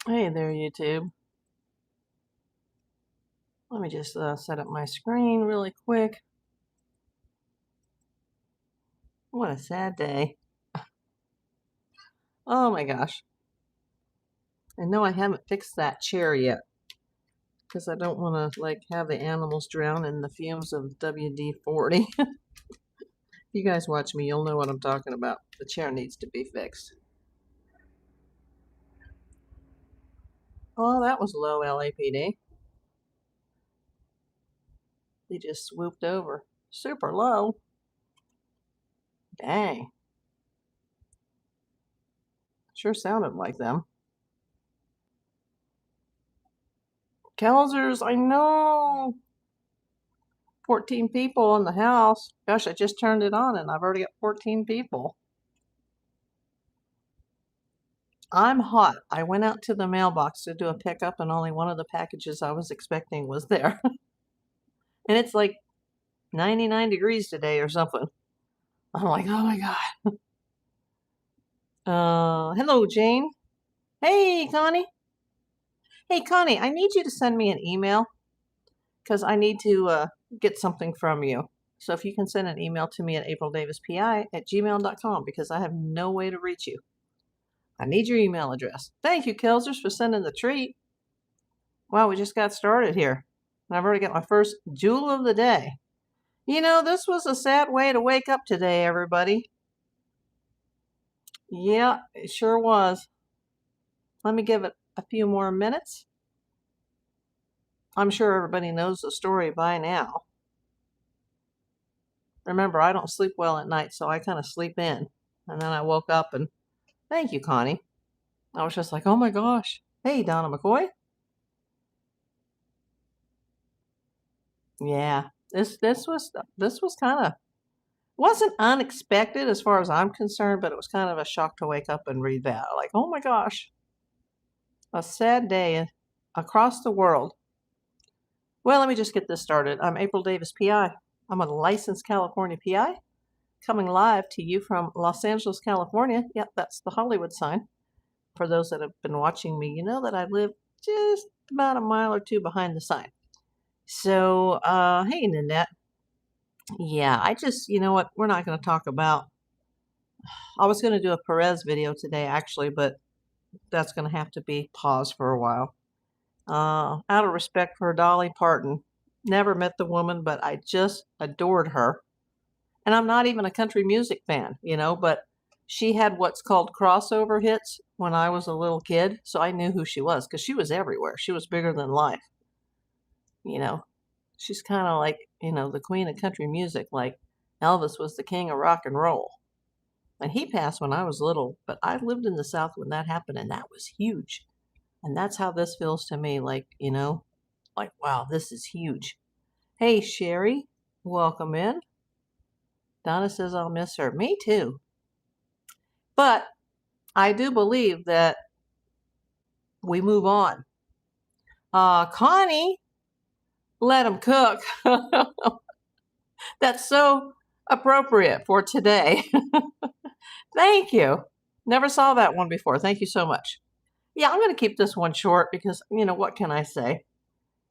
Hey there, YouTube. Let me just set up my screen really quick. What a sad day. Oh my gosh. And no, I haven't fixed that chair yet because I don't want to have the animals drown in the fumes of WD-40. You guys watch me, you'll know what I'm talking about. The chair needs to be fixed. Oh, that was low LAPD. They just swooped over. Super low. Dang. Sure sounded like them. Kelsers, I know. 14 people in the house. Gosh, I just turned it on and I've already got 14 people. I'm hot. I went out to the mailbox to do a pickup and only one of the packages I was expecting was there. And it's like 99 degrees today or something. I'm like, oh my God. Hello, Jane. Hey, Connie. Hey, Connie, I need you to send me an email because I need to get something from you. So if you can send an email to me at aprildavispi@gmail.com because I have no way to reach you. I need your email address. Thank you, Kelsers, for sending the treat. Wow, we just got started here. And I've already got my first jewel of the day. You know, this was a sad way to wake up today, everybody. Yeah, it sure was. Let me give it a few more minutes. I'm sure everybody knows the story by now. Remember, I don't sleep well at night, so I kind of sleep in. And then I woke up and thank you, Connie. I was just like, oh my gosh. Hey, Donna McCoy. Yeah, this was kind of wasn't unexpected as far as I'm concerned, but it was kind of a shock to wake up and read that. Like, oh my gosh, a sad day across the world. Well, let me just get this started. I'm April Davis, PI. I'm a licensed California PI, coming live to you from Los Angeles, California. Yep, that's the Hollywood sign. For those that have been watching me, you know that I live just about a mile or two behind the sign. So, hey, Nanette. Yeah, I just, you know what, we're not going to talk about. I was going to do a Perez video today, actually, but that's going to have to be paused for a while. Out of respect for Dolly Parton. Never met the woman, but I just adored her. And I'm not even a country music fan, you know, but she had what's called crossover hits when I was a little kid. So I knew who she was because she was everywhere. She was bigger than life. You know, she's kind of like, you know, the queen of country music, like Elvis was the king of rock and roll. And he passed when I was little, but I lived in the South when that happened, and that was huge. And that's how this feels to me, like, you know, like, wow, this is huge. Hey, Sherry, welcome in. Donna says I'll miss her. Me too. But I do believe that we move on. Connie, let him cook. That's so appropriate for today. Thank you. Never saw that one before. Thank you so much. Yeah, I'm going to keep this one short because, you know, what can I say?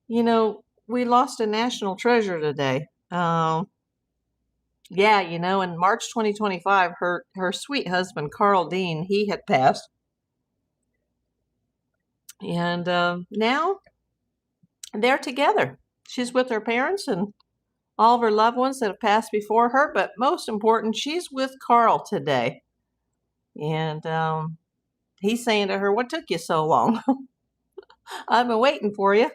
You know, we lost a national treasure today. Yeah, you know, in March 2025, her sweet husband, Carl Dean, he had passed. And now they're together. She's with her parents and all of her loved ones that have passed before her. But most important, she's with Carl today. And he's saying to her, what took you so long? I've been waiting for you.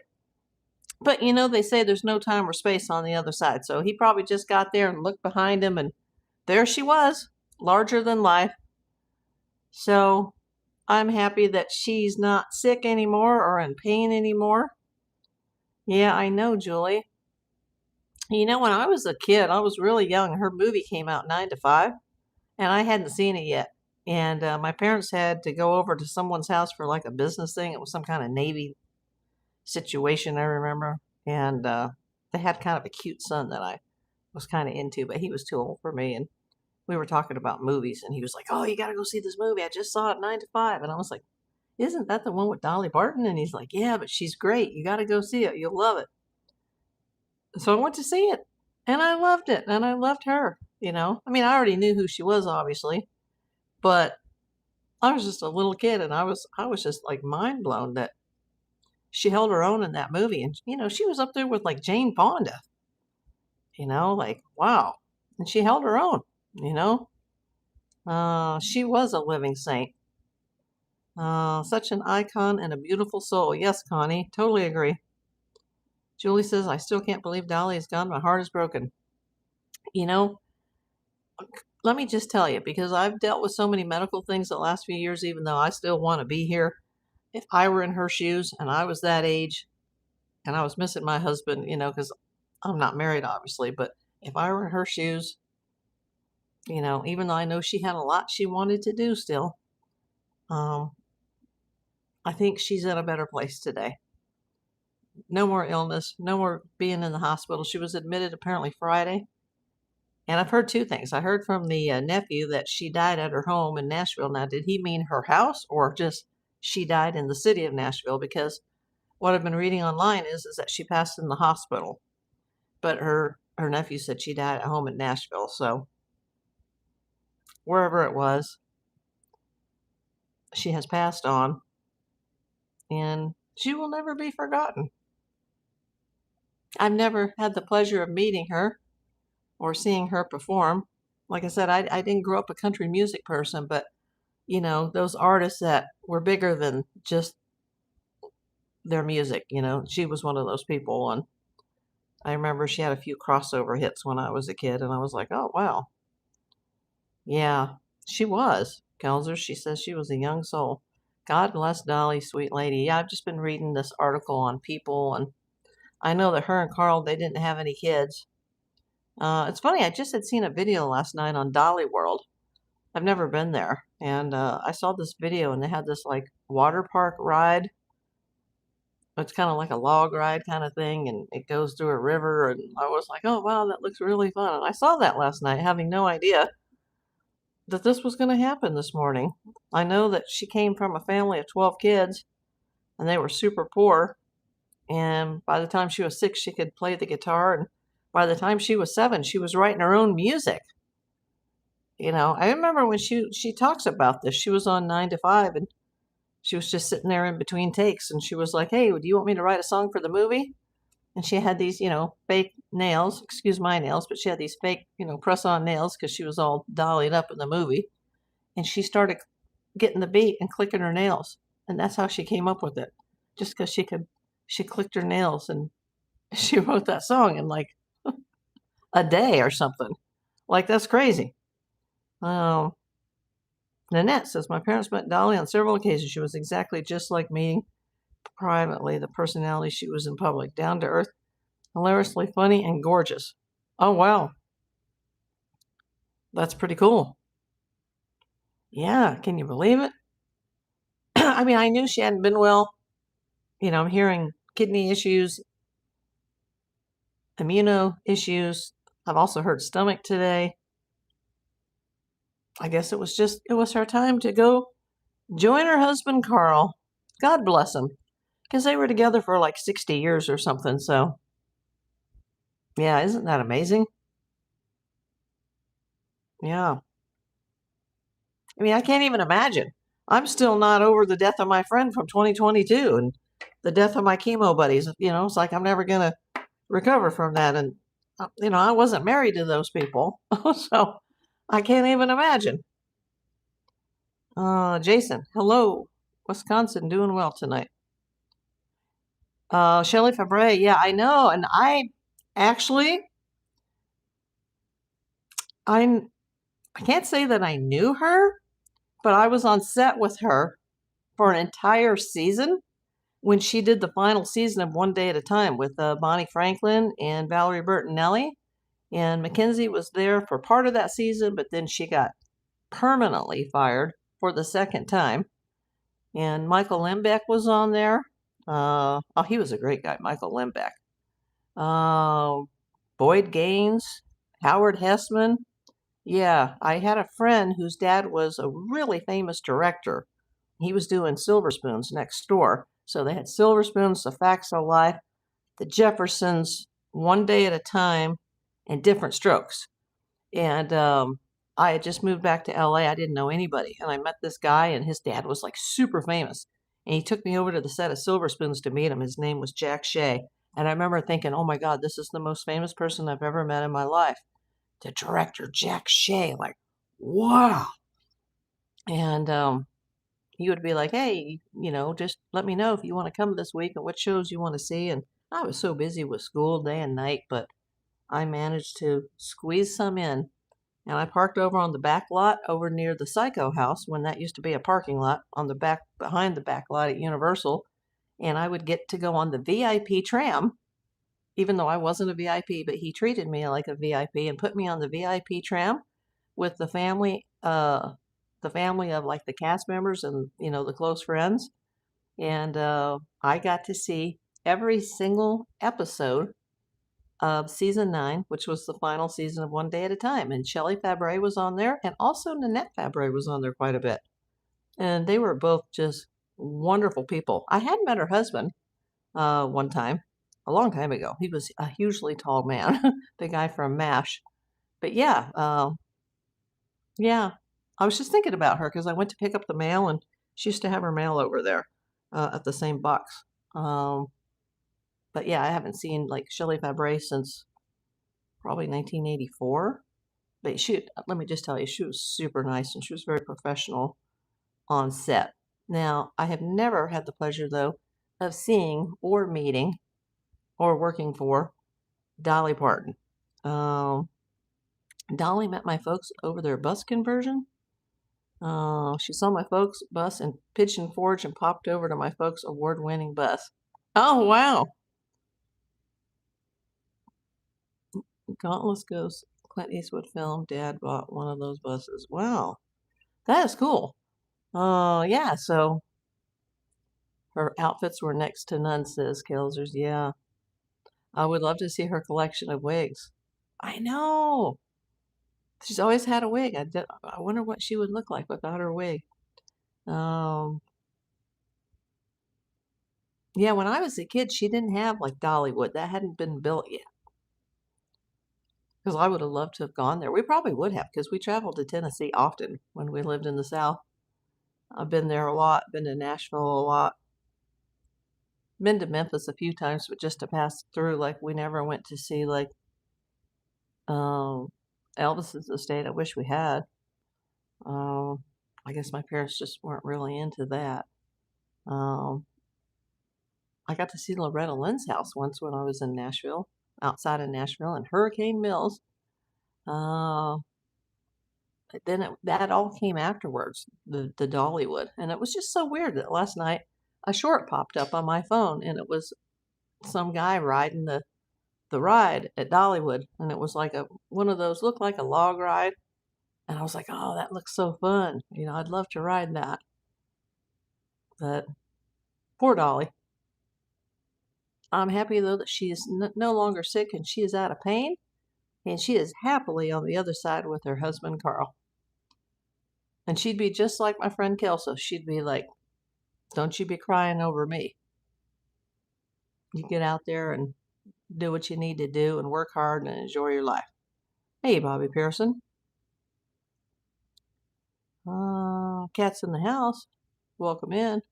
But, you know, they say there's no time or space on the other side. So he probably just got there and looked behind him, and there she was, larger than life. So I'm happy that she's not sick anymore or in pain anymore. Yeah, I know, Julie. You know, when I was a kid, I was really young. Her movie came out 9 to 5, and I hadn't seen it yet. And my parents had to go over to someone's house for like a business thing. It was some kind of Navy situation, I remember. And they had kind of a cute son that I was kind of into, but he was too old for me. And we were talking about movies, and he was like, oh, you got to go see this movie. I just saw it 9 to 5. And I was like, isn't that the one with Dolly Parton? And he's like, yeah, but she's great. You got to go see it. You'll love it. So I went to see it, and I loved it, and I loved her. I mean, I already knew who she was, obviously, but I was just a little kid, and I was just like mind blown that she held her own in that movie, and she was up there with like Jane Fonda. Like wow, and she held her own. She was a living saint. Such an icon and a beautiful soul. Yes, Connie, totally agree. Julie says, I still can't believe Dolly is gone. My heart is broken. Let me just tell you, because I've dealt with so many medical things the last few years, even though I still want to be here. If I were in her shoes and I was that age and I was missing my husband, because I'm not married, obviously, but if I were in her shoes, even though I know she had a lot she wanted to do still, I think she's in a better place today. No more illness, no more being in the hospital. She was admitted apparently Friday. And I've heard two things. I heard from the nephew that she died at her home in Nashville. Now, did he mean her house or just she died in the city of Nashville? Because what I've been reading online is that she passed in the hospital. But her nephew said she died at home in Nashville. So wherever it was, she has passed on. And she will never be forgotten. I've never had the pleasure of meeting her or seeing her perform. Like I said, I didn't grow up a country music person, but those artists that were bigger than just their music, she was one of those people. And I remember she had a few crossover hits when I was a kid, and I was like, oh, wow. Yeah, she was. Kelsa, she says she was a young soul. God bless Dolly, sweet lady. Yeah, I've just been reading this article on People, and I know that her and Carl, they didn't have any kids. It's funny, I just had seen a video last night on Dolly World. I've never been there. And I saw this video, and they had this like water park ride. It's kind of like a log ride kind of thing, and it goes through a river. And I was like, oh, wow, that looks really fun. And I saw that last night, having no idea that this was going to happen this morning. I know that she came from a family of 12 kids, and they were super poor. And by the time she was 6, she could play the guitar. And by the time she was 7, she was writing her own music. I remember when she talks about this. She was on 9 to 5, and she was just sitting there in between takes, and she was like, hey, do you want me to write a song for the movie? And she had these, fake nails, excuse my nails, but she had these fake, press-on nails because she was all dollied up in the movie. And she started getting the beat and clicking her nails. And that's how she came up with it. Just because she clicked her nails, and she wrote that song in like a day or something. Like, that's crazy. Nanette says, my parents met Dolly on several occasions. She was exactly just like me privately, the personality she was in public. Down to earth, hilariously funny, and gorgeous. Oh, wow. That's pretty cool. Yeah, can you believe it? I mean, I knew she hadn't been well. I'm hearing kidney issues, immuno issues. I've also heard stomach today. I guess it was her time to go join her husband, Carl. God bless him. Because they were together for like 60 years or something. So, yeah, isn't that amazing? Yeah. I mean, I can't even imagine. I'm still not over the death of my friend from 2022 and the death of my chemo buddies. It's like I'm never going to recover from that. And, I wasn't married to those people. So I can't even imagine. Jason, hello. Wisconsin doing well tonight. Shelley Fabre, yeah, I know. And I can't say that I knew her, but I was on set with her for an entire season when she did the final season of One Day at a Time with Bonnie Franklin and Valerie Bertinelli. And Mackenzie was there for part of that season, but then she got permanently fired for the second time. And Michael Lembeck was on there. He was a great guy, Michael Lembeck. Boyd Gaines, Howard Hessman. Yeah, I had a friend whose dad was a really famous director He was doing Silver Spoons next door. So they had Silver Spoons, The Facts of Life, The Jeffersons, One Day at a Time, and Different Strokes. And I had just moved back to LA. I didn't know anybody. And I met this guy, and his dad was like super famous. And he took me over to the set of Silver Spoons to meet him. His name was Jack Shea. And I remember thinking, oh my God, this is the most famous person I've ever met in my life. The director, Jack Shea. Like, wow. And he would be like, hey, just let me know if you want to come this week and what shows you want to see. And I was so busy with school day and night, but I managed to squeeze some in. And I parked over on the back lot over near the Psycho House when that used to be a parking lot on the back, behind the back lot at Universal. And I would get to go on the VIP tram, even though I wasn't a VIP, but he treated me like a VIP and put me on the VIP tram with the family of like the cast members and, the close friends. And I got to see every single episode of season 9, which was the final season of One Day at a Time. And Shelley Fabre was on there, and also Nanette Fabre was on there quite a bit. And they were both just wonderful people. I had met her husband one time, a long time ago. He was a hugely tall man, the guy from MASH. But yeah, I was just thinking about her because I went to pick up the mail, and she used to have her mail over there at the same box. But yeah, I haven't seen like Shelley Fabre since probably 1984. But let me just tell you, she was super nice and she was very professional on set. Now, I have never had the pleasure, though, of seeing or meeting or working for Dolly Parton. Dolly met my folks over their bus conversion. She saw my folks' bus in Pigeon Forge and popped over to my folks' award-winning bus. Oh, wow. Dauntless Ghost, Clint Eastwood film. Dad bought one of those buses. Wow. That is cool. Yeah, so her outfits were next to none, says Kelsers. Yeah. I would love to see her collection of wigs. I know. She's always had a wig. I wonder what she would look like without her wig. Yeah, when I was a kid, she didn't have like Dollywood. That hadn't been built yet. Because I would have loved to have gone there. We probably would have, because we traveled to Tennessee often when we lived in the South. I've been there a lot, been to Nashville a lot, been to Memphis a few times, but just to pass through. Like, we never went to see like Elvis's estate. I wish we had. I guess my parents just weren't really into that. I got to see Loretta Lynn's house once when I was in Nashville, outside of Nashville, in Hurricane Mills. Then that all came afterwards, the Dollywood. And it was just so weird that last night a short popped up on my phone, and it was some guy riding the ride at Dollywood. And it was like one of those, looked like a log ride. And I was like, oh, that looks so fun. I'd love to ride that. But poor Dolly. I'm happy, though, that she is no longer sick and she is out of pain. And she is happily on the other side with her husband, Carl. And she'd be just like my friend Kelsa. She'd be like, don't you be crying over me. You get out there and do what you need to do and work hard and enjoy your life. Hey, Bobby Pearson. Cat's in the house. Welcome in.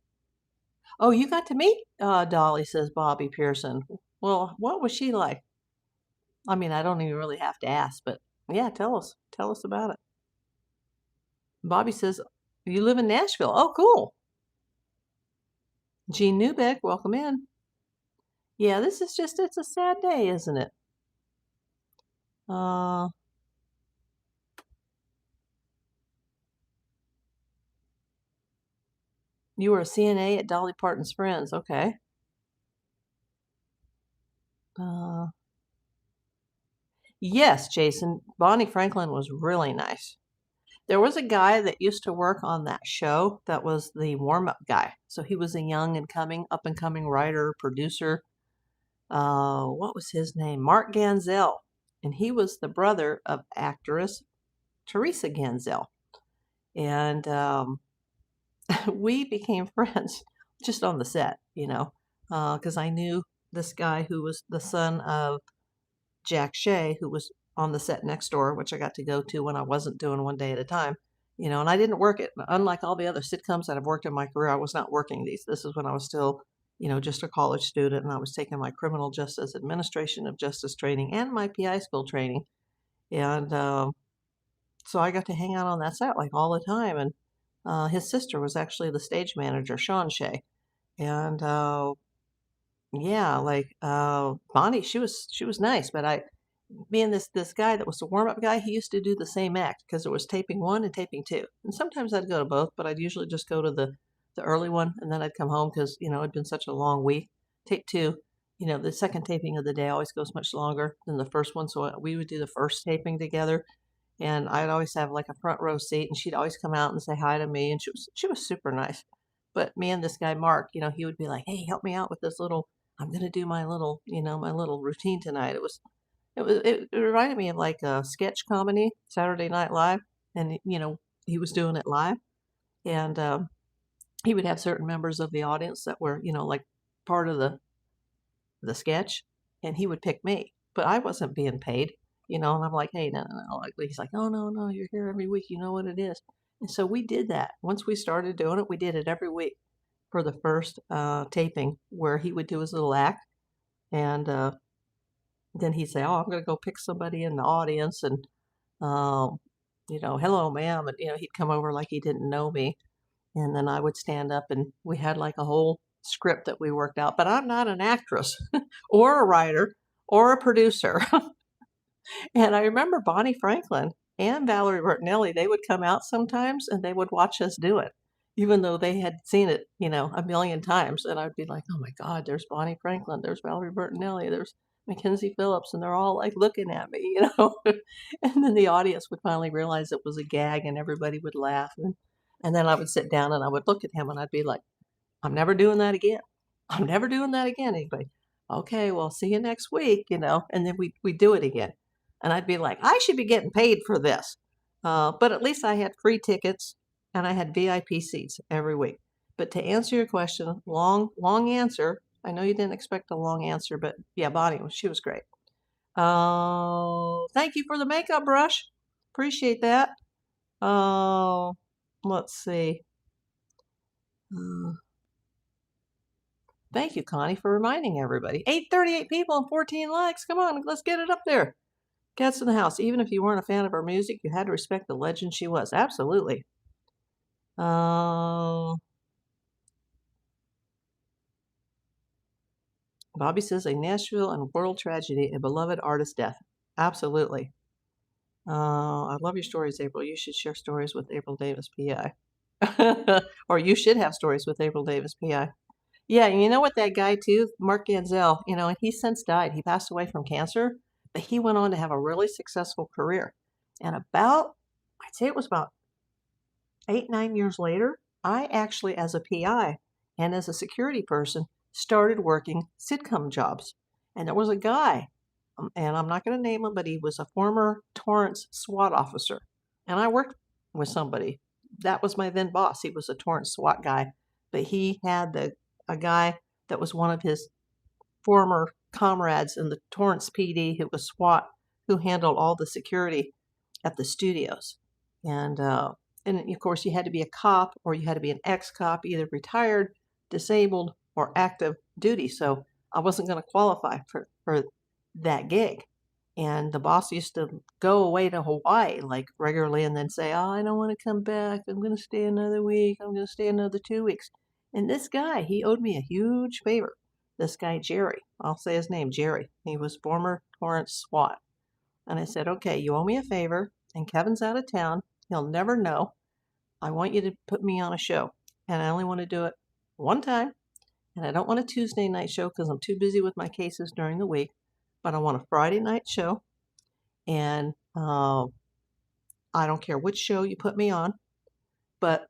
Oh, you got to meet Dolly, says Bobby Pearson. Well, what was she like? I mean, I don't even really have to ask, but yeah, tell us about it. Bobby says, you live in Nashville. Oh, cool. Jean Newbeck, welcome in. Yeah, it's a sad day, isn't it? You were a CNA at Dolly Parton's Friends. Okay. Yes, Jason. Bonnie Franklin was really nice. There was a guy that used to work on that show that was the warm-up guy. So he was a young and up-and-coming writer, producer. What was his name? Mark Ganzel. And he was the brother of actress Teresa Ganzel. And we became friends just on the set, because I knew this guy who was the son of Jack Shea, who was on the set next door, which I got to go to when I wasn't doing one day at a time, and I didn't work it. Unlike all the other sitcoms that I've worked in my career, I was not working these. This is when I was still, just a college student, and I was taking my criminal justice administration of justice training and my PI school training. And so I got to hang out on that set like all the time. And his sister was actually the stage manager, Sean Shea. And yeah, like Bonnie, she was nice, but me and this guy that was the warm up guy, he used to do the same act because there was taping one and taping two, and sometimes I'd go to both, but I'd usually just go to the early one, and then I'd come home because it'd been such a long week. Tape two, the second taping of the day always goes much longer than the first one, so we would do the first taping together, and I'd always have like a front row seat, and she'd always come out and say hi to me, and she was super nice. But me and this guy Mark, he would be like, "Hey, help me out with this little. I'm gonna do my little routine tonight." It reminded me of like a sketch comedy, Saturday Night Live, and he was doing it live, and he would have certain members of the audience that were like part of the sketch, and he would pick me, but I wasn't being paid, and I'm like, hey, no, no, no. Like, he's like, oh, no, no, you're here every week, you know what it is. And so we did that. Once we started doing it, we did it every week for the first taping, where he would do his little act, and then he'd say, oh, I'm going to go pick somebody in the audience, and hello, ma'am, and he'd come over like he didn't know me, and then I would stand up, and we had like a whole script that we worked out. But I'm not an actress or a writer or a producer. And I remember Bonnie Franklin and Valerie Bertinelli, they would come out sometimes and they would watch us do it, even though they had seen it, a million times. And I'd be like, oh my God, there's Bonnie Franklin, there's Valerie Bertinelli, there's Mackenzie Phillips, and they're all like looking at me. And then the audience would finally realize it was a gag and everybody would laugh. And then I would sit down and I would look at him and I'd be like, I'm never doing that again. I'm never doing that again. Anybody? Okay, well, see you next week, and then we do it again. And I'd be like, I should be getting paid for this. But at least I had free tickets and I had VIP seats every week. But to answer your question, long answer. I know you didn't expect a long answer, but yeah, Bonnie, she was great. Thank you for the makeup brush. Appreciate that. Let's see. Thank you, Connie, for reminding everybody. 838 people and 14 likes. Come on, let's get it up there. Cats in the House. Even if you weren't a fan of her music, you had to respect the legend she was. Absolutely. Bobby says a Nashville and world tragedy, a beloved artist death. Absolutely. I love your stories, April. You should share stories with April Davis, PI. Or you should have stories with April Davis, PI. Yeah, and you know what, that guy too, Mark Ganzel, and he's since died. He passed away from cancer, but he went on to have a really successful career. And I'd say it was about 8, 9 years later, I actually, as a PI and as a security person, started working sitcom jobs. And there was a guy, and I'm not going to name him, but he was a former Torrance SWAT officer. And I worked with somebody. That was my then boss. He was a Torrance SWAT guy, but he had a guy that was one of his former comrades in the Torrance PD who was SWAT, who handled all the security at the studios. And of course, you had to be a cop or you had to be an ex-cop, either retired, disabled, or active duty. So I wasn't going to qualify for that gig. And the boss used to go away to Hawaii like regularly and then say, oh, I don't want to come back. I'm going to stay another week. I'm going to stay another 2 weeks. And this guy, he owed me a huge favor. This guy, Jerry, I'll say his name, Jerry. He was former Torrance SWAT. And I said, okay, you owe me a favor, and Kevin's out of town. He'll never know. I want you to put me on a show. And I only want to do it one time. And I don't want a Tuesday night show because I'm too busy with my cases during the week. But I want a Friday night show. And I don't care which show you put me on, but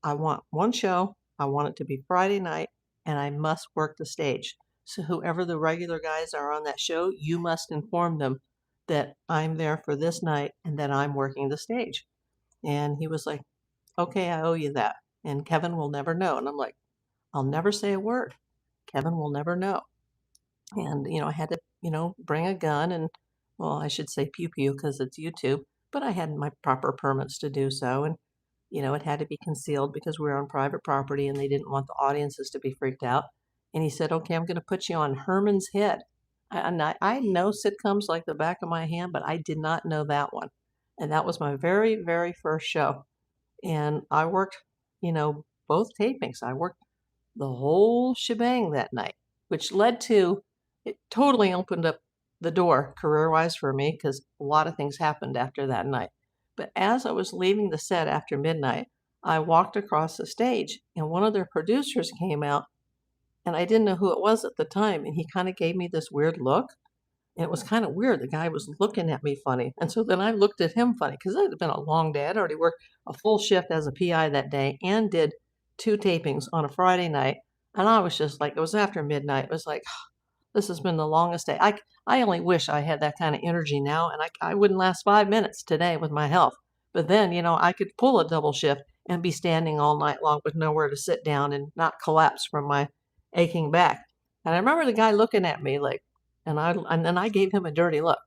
I want one show. I want it to be Friday night, and I must work the stage. So whoever the regular guys are on that show, you must inform them that I'm there for this night and that I'm working the stage. And he was like, okay, I owe you that. and Kevin will never know. And I'm like, I'll never say a word. Kevin will never know. And, I had to, bring a gun and, well, I should say pew pew because it's YouTube, but I had my proper permits to do so. And, it had to be concealed because we were on private property and they didn't want the audiences to be freaked out. And he said, okay, I'm going to put you on Herman's Head. I know sitcoms like the back of my hand, but I did not know that one. And that was my very, very first show. And I worked, both tapings. I worked the whole shebang that night, which led to it totally opened up the door career wise for me because a lot of things happened after that night. But as I was leaving the set after midnight, I walked across the stage and one of their producers came out and I didn't know who it was at the time. And he kind of gave me this weird look. And it was kind of weird. The guy was looking at me funny. And so then I looked at him funny because it had been a long day. I'd already worked a full shift as a PI that day and did 2 tapings on a Friday night. And I was just like, it was after midnight. It was like, this has been the longest day. I only wish I had that kind of energy now. And I wouldn't last 5 minutes today with my health. But then, I could pull a double shift and be standing all night long with nowhere to sit down and not collapse from my aching back. And I remember the guy looking at me like, and then I gave him a dirty look.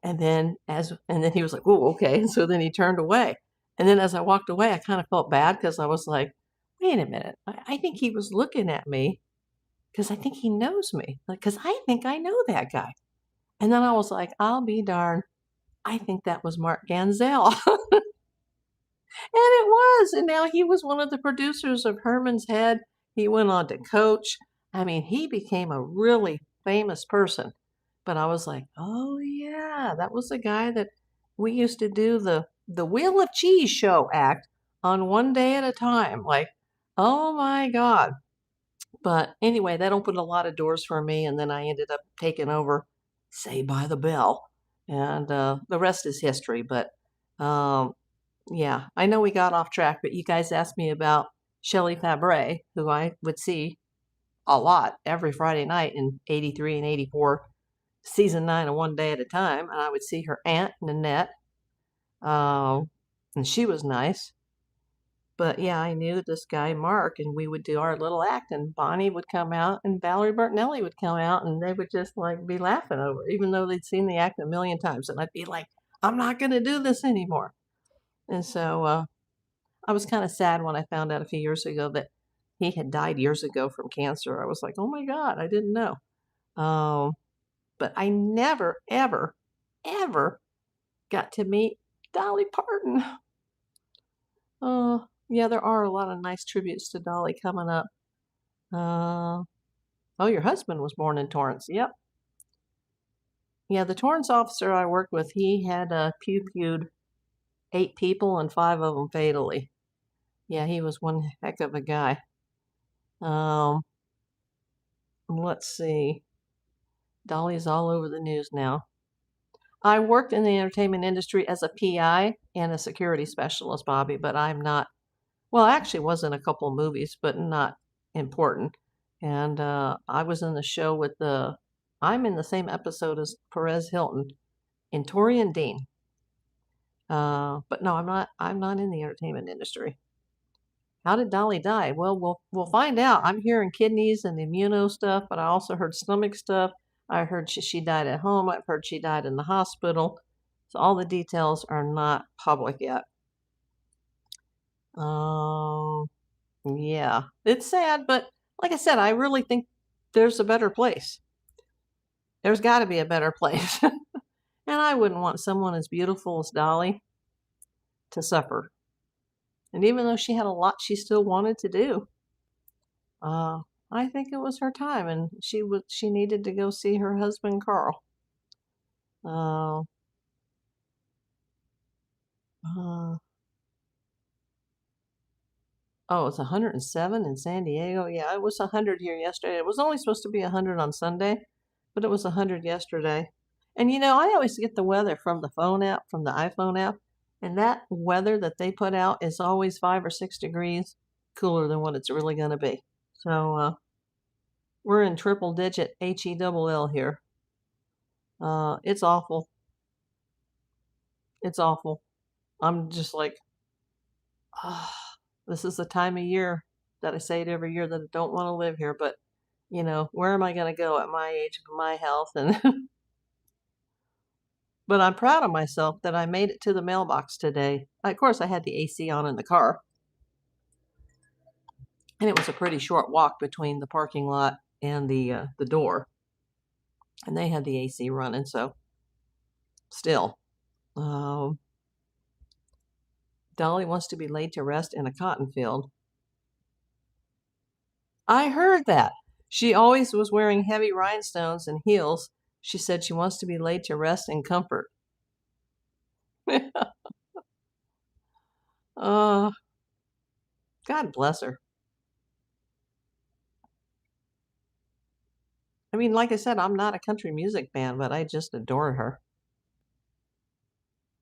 And then he was like, "Oh, okay." And so then he turned away. And then as I walked away, I kind of felt bad because I was like, "Wait a minute. I think he was looking at me because I think he knows me. Like, because I think I know that guy." And then I was like, "I'll be darned. I think that was Mark Ganzel." And it was. And now he was one of the producers of Herman's Head. He went on to coach. I mean, he became a really famous person. But I was like, oh yeah, that was the guy that we used to do the Wheel of Cheese show act on one day at a time. Like, oh my God. But anyway, that opened a lot of doors for me, and then I ended up taking over Saved by the Bell. And the rest is history. But yeah, I know we got off track, but you guys asked me about Shelley Fabre, who I would see a lot every Friday night in 83 and 84, season 9 of One Day at a Time. And I would see her aunt, Nanette, and she was nice. But yeah, I knew this guy, Mark, and we would do our little act, and Bonnie would come out, and Valerie Bertinelli would come out, and they would just like be laughing over it, even though they'd seen the act a million times. And I'd be like, I'm not going to do this anymore. And so I was kind of sad when I found out a few years ago that he had died years ago from cancer. I was like, oh my God, I didn't know. But I never, ever, ever got to meet Dolly Parton. Yeah, there are a lot of nice tributes to Dolly coming up. Oh, your husband was born in Torrance. Yep. Yeah, the Torrance officer I worked with, he had pew-pewed 8 people and 5 of them fatally. Yeah, he was one heck of a guy. Let's see. Dolly's all over the news now. I worked in the entertainment industry as a PI and a security specialist, Bobby, but I'm not, well, I actually was in a couple of movies, but not important. And I was in the show with I'm in the same episode as Perez Hilton in Tori and Dean. But no, I'm not in the entertainment industry. How did Dolly die? Well, we'll find out. I'm hearing kidneys and immuno stuff, but I also heard stomach stuff. I heard she died at home. I've heard she died in the hospital. So all the details are not public yet. Yeah, it's sad, but like I said, I really think there's a better place. There's got to be a better place. And I wouldn't want someone as beautiful as Dolly to suffer. And even though she had a lot she still wanted to do, I think it was her time, and she needed to go see her husband Carl. Uh, uh, oh, it's 107 in San Diego. Yeah, it was 100 here yesterday. It was only supposed to be 100 on Sunday, but it was 100 yesterday. And I always get the weather from the phone app, from the iPhone app, and that weather that they put out is always 5 or 6 degrees cooler than what it's really going to be. So we're in triple digit HELL here. It's awful. It's awful. I'm just like, This is the time of year that I say it every year that I don't want to live here, but where am I going to go at my age, my health, and but I'm proud of myself that I made it to the mailbox today. Of course, I had the AC on in the car, and it was a pretty short walk between the parking lot and the door, and they had the AC running. So, still, um, Dolly wants to be laid to rest in a cotton field. I heard that. She always was wearing heavy rhinestones and heels. She said she wants to be laid to rest in comfort. uh, God bless her. I mean, like I said, I'm not a country music fan, but I just adore her.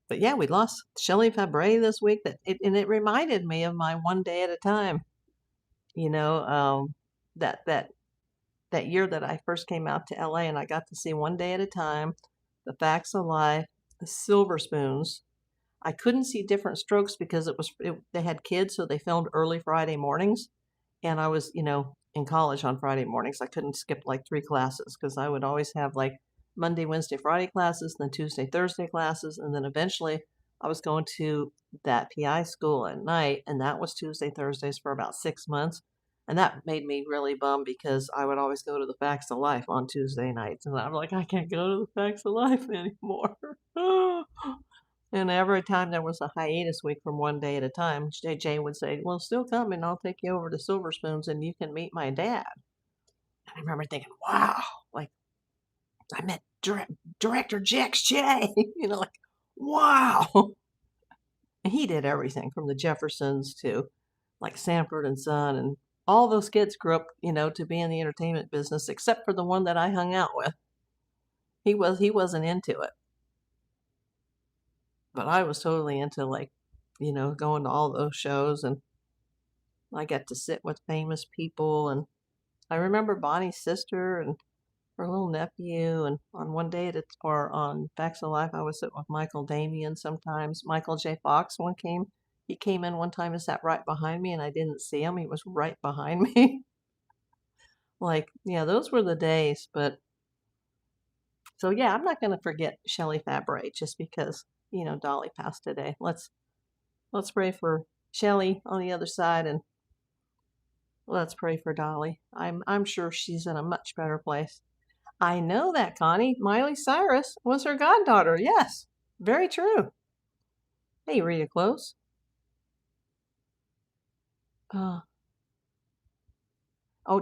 But yeah, we lost Shelley Fabre this week. And it reminded me of my One Day at a Time. You know, that that that year that I first came out to LA, and I got to see One Day at a Time, The Facts of Life, The Silver Spoons. I couldn't see Different Strokes because they had kids, so they filmed early Friday mornings, and I was in college on Friday mornings. I couldn't skip like 3 classes because I would always have like Monday, Wednesday, Friday classes, then Tuesday, Thursday classes, and then eventually I was going to that PI school at night, and that was Tuesday, Thursdays for about 6 months. And that made me really bummed because I would always go to the Facts of Life on Tuesday nights. And I'm like, I can't go to the Facts of Life anymore. And every time there was a hiatus week from One Day at a Time, Jay would say, well, still coming. I'll take you over to Silver Spoons and you can meet my dad. And I remember thinking, wow, like I met director Jax Jay. Like, wow. And he did everything from the Jeffersons to like Sanford and Son, and all those kids grew up, to be in the entertainment business, except for the one that I hung out with. He wasn't into it. But I was totally into like, going to all those shows, and I got to sit with famous people. And I remember Bonnie's sister and her little nephew. And on One Day or on Facts of Life, I would sit with Michael Damian sometimes. Michael J. Fox he came in one time and sat right behind me, and I didn't see him. He was right behind me. Like, yeah, those were the days. But so yeah, I'm not going to forget Shelley Fabre just because, Dolly passed today. Let's pray for Shelley on the other side, and let's pray for Dolly. I'm sure she's in a much better place. I know that, Connie. Miley Cyrus was her goddaughter. Yes, very true. Hey, Rita Close. Oh,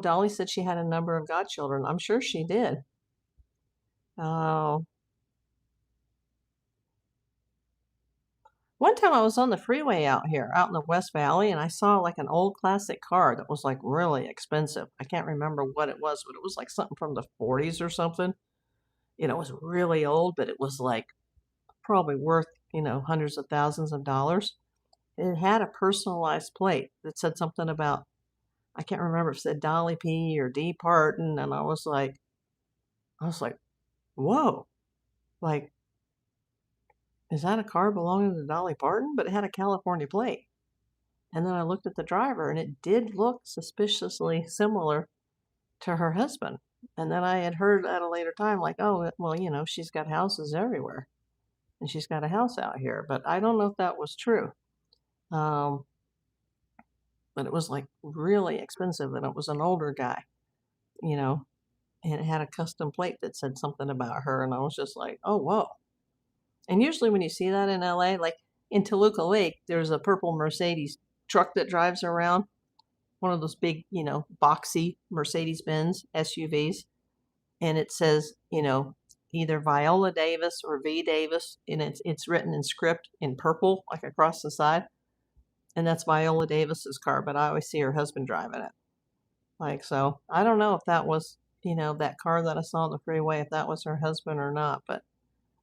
Dolly said she had a number of godchildren. I'm sure she did. Oh. One time I was on the freeway out in the West Valley, and I saw like an old classic car that was like really expensive. I can't remember what it was, but it was like something from the 40s or something. It was really old, but it was like probably worth, hundreds of thousands of dollars. It had a personalized plate that said something about, I can't remember if it said Dolly P or D Parton. And I was like, whoa, like, is that a car belonging to Dolly Parton? But it had a California plate. And then I looked at the driver, and it did look suspiciously similar to her husband. And then I had heard at a later time, like, oh, well, she's got houses everywhere. And she's got a house out here. But I don't know if that was true. But it was like really expensive, and it was an older guy, and it had a custom plate that said something about her. And I was just like, oh, whoa. And usually when you see that in LA, like in Toluca Lake, there's a purple Mercedes truck that drives around, one of those big, boxy Mercedes-Benz SUVs. And it says, either Viola Davis or V Davis, and it's written in script in purple, like across the side. And that's Viola Davis's car, but I always see her husband driving it. Like, so I don't know if that was, that car that I saw on the freeway, if that was her husband or not, but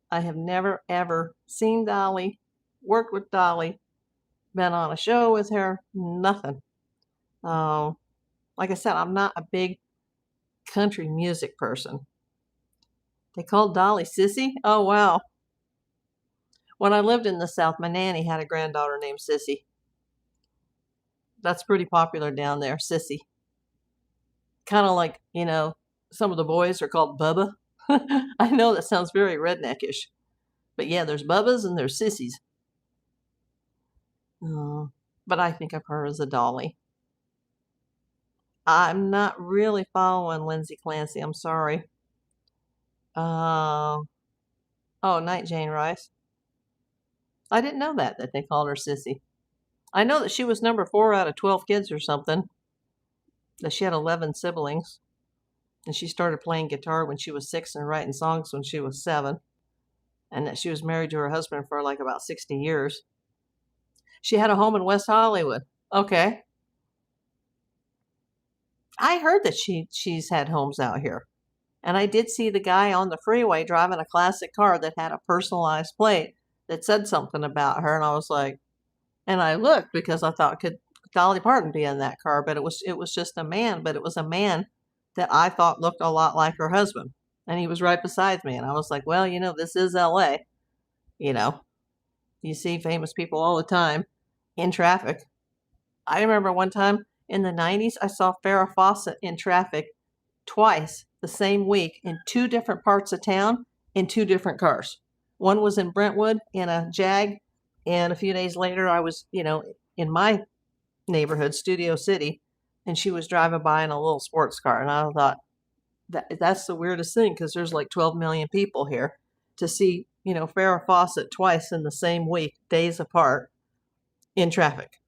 I have never, ever seen Dolly, worked with Dolly, been on a show with her, nothing. Like I said, I'm not a big country music person. They called Dolly Sissy? Oh, wow. When I lived in the South, my nanny had a granddaughter named Sissy. That's pretty popular down there, Sissy. Kind of like, some of the boys are called Bubba. I know that sounds very redneckish, but yeah, there's Bubbas and there's Sissies. But I think of her as a Dolly. I'm not really following Lindsay Clancy. I'm sorry. Oh, Night Jane Rice. I didn't know that they called her Sissy. I know that she was number 4 out of 12 kids or something. That she had 11 siblings. And she started playing guitar when she was 6 and writing songs when she was 7. And that she was married to her husband for like about 60 years. She had a home in West Hollywood. Okay. I heard that she's had homes out here. And I did see the guy on the freeway driving a classic car that had a personalized plate that said something about her. And I was like, and I looked because I thought, could Dolly Parton be in that car? But it was just a man, but it was a man that I thought looked a lot like her husband. And he was right beside me. And I was like, well, this is LA. You see famous people all the time in traffic. I remember one time in the 90s, I saw Farrah Fawcett in traffic twice the same week in 2 different parts of town in 2 different cars. One was in Brentwood in a Jag, and a few days later I was, in my neighborhood, Studio City, and she was driving by in a little sports car. And I thought, that's the weirdest thing, because there's like 12 million people here. To see, Farrah Fawcett twice in the same week, days apart, in traffic.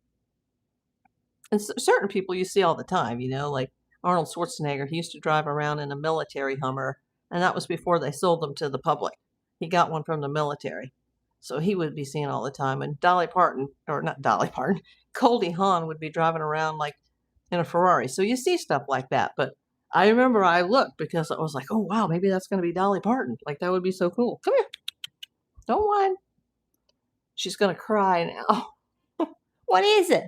And certain people you see all the time, like Arnold Schwarzenegger. He used to drive around in a military Hummer, and that was before they sold them to the public. He got one from the military. So he would be seen all the time. And Dolly Parton, or not Dolly Parton, Goldie Hawn would be driving around like in a Ferrari. So you see stuff like that. But I remember I looked because I was like, oh, wow, maybe that's going to be Dolly Parton. Like, that would be so cool. Come here. Don't whine. She's going to cry now. What is it?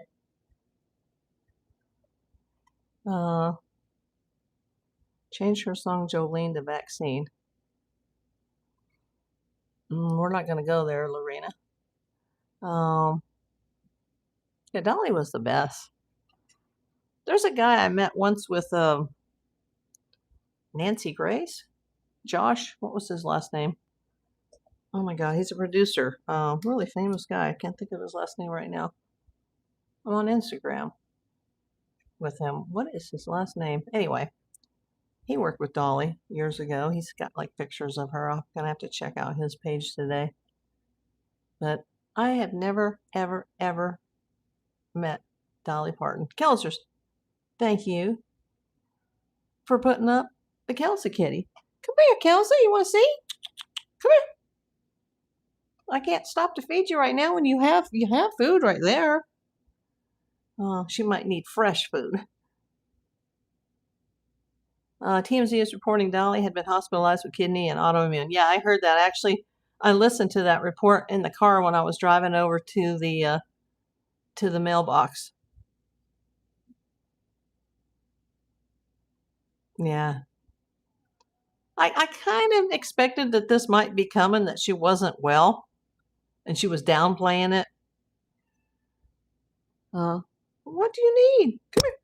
Change her song Jolene to Vaccine. We're not going to go there, Lorena. Yeah, Dolly was the best. There's a guy I met once with Nancy Grace. Josh, what was his last name? Oh my God, he's a producer. Really famous guy. I can't think of his last name right now. I'm on Instagram with him. What is his last name? Anyway, he worked with Dolly years ago. He's got like pictures of her. I'm going to have to check out his page today. But I have never, ever, ever met Dolly Parton. Kelsers, thank you for putting up the Kelsa kitty. Come here, Kelsa. You want to see? Come here. I can't stop to feed you right now when you have food right there. She might need fresh food. TMZ is reporting Dolly had been hospitalized with kidney and autoimmune. Yeah, I heard that. Actually, I listened to that report in the car when I was driving over to the mailbox. Yeah. I kind of expected that this might be coming, that she wasn't well, and she was downplaying it. What do you need? Come here.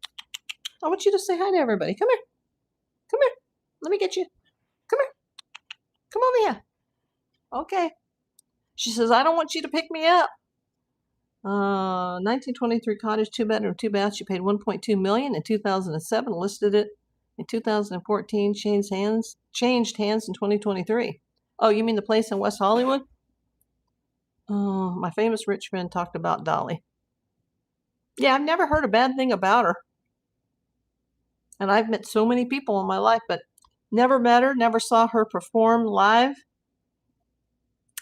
I want you to say hi to everybody. Come here. Come here. Let me get you. Come here. Come over here. Okay. She says, I don't want you to pick me up. 1923 cottage, 2-bedroom, 2-bath. She paid $1.2 million in 2007. Listed it in 2014. Changed hands in 2023. Oh, you mean the place in West Hollywood? My famous rich friend talked about Dolly. Yeah, I've never heard a bad thing about her. And I've met so many people in my life, but never met her, never saw her perform live.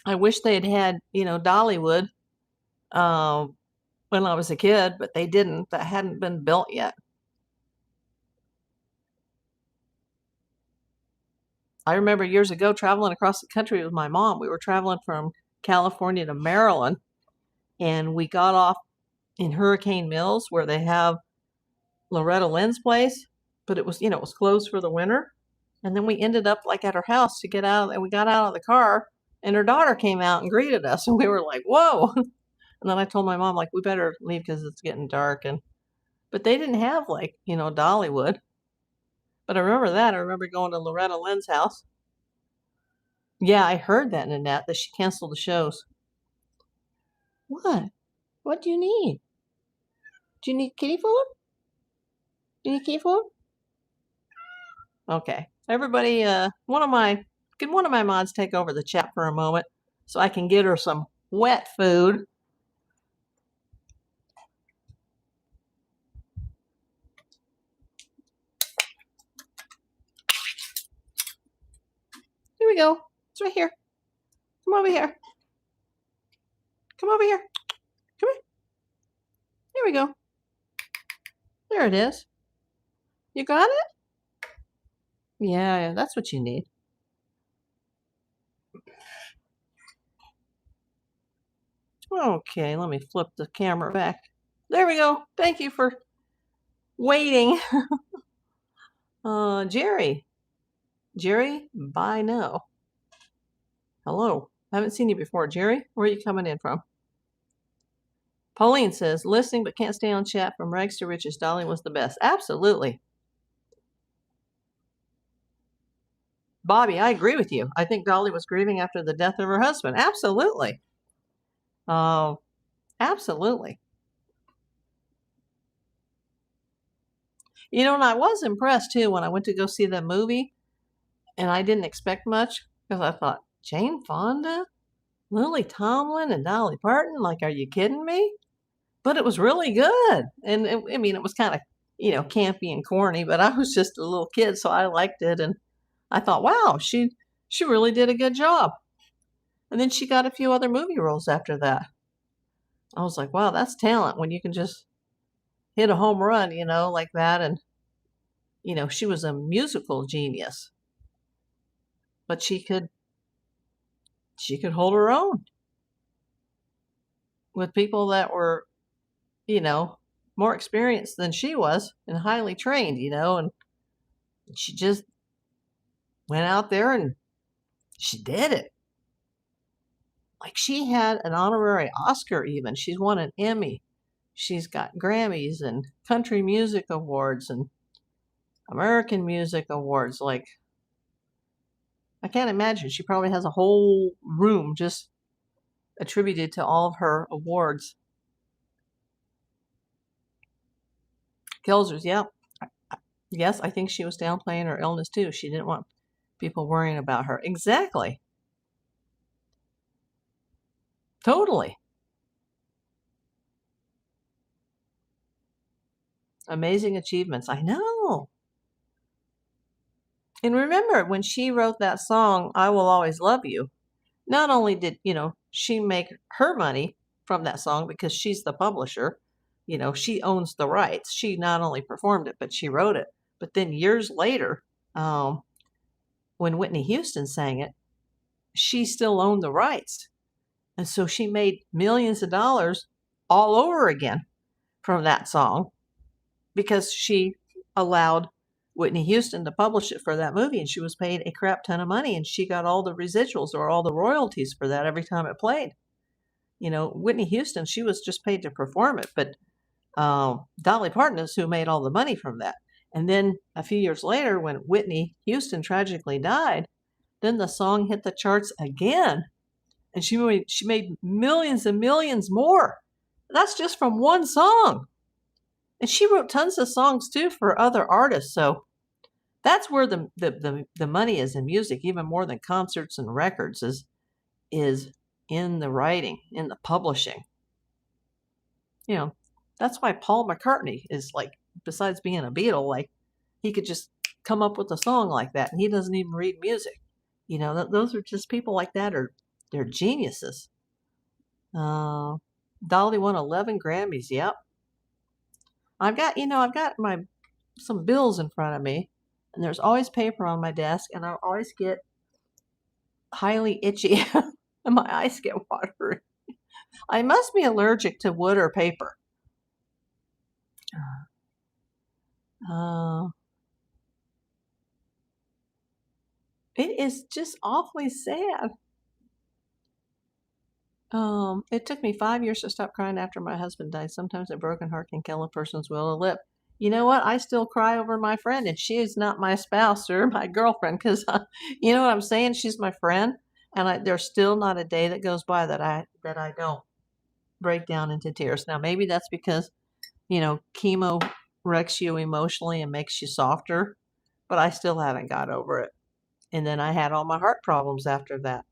I wish they'd had, Dollywood when I was a kid, but they didn't. That hadn't been built yet. I remember years ago traveling across the country with my mom. We were traveling from California to Maryland, and we got off in Hurricane Mills where they have Loretta Lynn's place, but it was, it was closed for the winter. And then we ended up like at her house to get out, and we got out of the car, and her daughter came out and greeted us, and we were like, whoa. And then I told my mom, like, we better leave because it's getting dark. And But they didn't have, like, Dollywood. But I remember that. I remember going to Loretta Lynn's house. Yeah, I heard that, Nanette, that she canceled the shows. What? What do you need? Do you need kitty food? Do you need kitty food? Okay. Everybody, can one of my mods take over the chat for a moment so I can get her some wet food? Here we go. It's right here. Come over here. Come over here. Come here. Here we go. There it is. You got it? Yeah, that's what you need. Okay, let me flip the camera back. There we go. Thank you for waiting. Jerry. Jerry, bye no. Hello. I haven't seen you before. Jerry, where are you coming in from? Pauline says, listening but can't stay on chat. From rags to riches, Dolly was the best. Absolutely. Bobby, I agree with you. I think Dolly was grieving after the death of her husband. Absolutely. Absolutely. And I was impressed too when I went to go see the movie, and I didn't expect much because I thought, Jane Fonda, Lily Tomlin, and Dolly Parton? Like, are you kidding me? But it was really good. And it was kind of, campy and corny, but I was just a little kid, so I liked it. And I thought, wow, she really did a good job. And then she got a few other movie roles after that. I was like, wow, that's talent when you can just hit a home run, like that. And, she was a musical genius, but she could hold her own with people that were, more experienced than she was and highly trained, and she just went out there and she did it. Like, she had an honorary Oscar even. She's won an Emmy. She's got Grammys and Country Music Awards and American Music Awards. Like, I can't imagine. She probably has a whole room just attributed to all of her awards. Kelsa's, yeah. Yes, I think she was downplaying her illness too. She didn't want people worrying about her. Exactly. Totally. Amazing achievements. I know. And remember, when she wrote that song, I Will Always Love You, not only did, she make her money from that song because she's the publisher, she owns the rights. She not only performed it, but she wrote it. But then years later, when Whitney Houston sang it, she still owned the rights. And so she made millions of dollars all over again from that song because she allowed Whitney Houston to publish it for that movie, and she was paid a crap ton of money, and she got all the residuals or all the royalties for that every time it played. Whitney Houston, she was just paid to perform it, but Dolly Parton is who made all the money from that. And then a few years later, when Whitney Houston tragically died, then the song hit the charts again, and she made millions and millions more. That's just from one song. And she wrote tons of songs too for other artists. So that's where the money is in music, even more than concerts and records, is in the writing, in the publishing. That's why Paul McCartney is, like, besides being a Beatle, like, he could just come up with a song like that, and he doesn't even read music. Those are just people like that, they're geniuses. Dolly won 11 Grammys. Yep. I've got some bills in front of me, and there's always paper on my desk, and I always get highly itchy and my eyes get watery. I must be allergic to wood or paper. It is just awfully sad. It took me 5 years to stop crying after my husband died. Sometimes a broken heart can kill a person's will to live. You know what? I still cry over my friend, and she is not my spouse or my girlfriend because, you know what I'm saying? She's my friend, and there's still not a day that goes by that I don't break down into tears. Now, maybe that's because, chemo wrecks you emotionally and makes you softer, but I still haven't got over it. And then I had all my heart problems after that.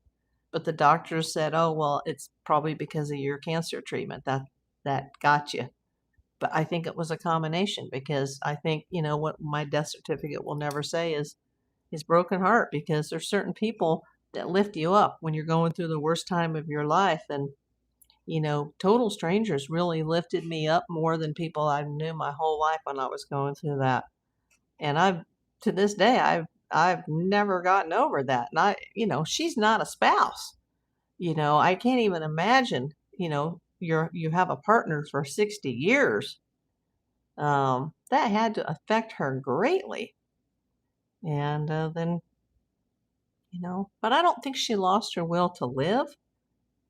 But the doctors said, "Oh, well, it's probably because of your cancer treatment that got you." But I think it was a combination because I think, what my death certificate will never say is broken heart because there's certain people that lift you up when you're going through the worst time of your life. And, total strangers really lifted me up more than people I knew my whole life when I was going through that. And to this day, I've never gotten over that. And she's not a spouse. I can't even imagine, you have a partner for 60 years. That had to affect her greatly. And then, but I don't think she lost her will to live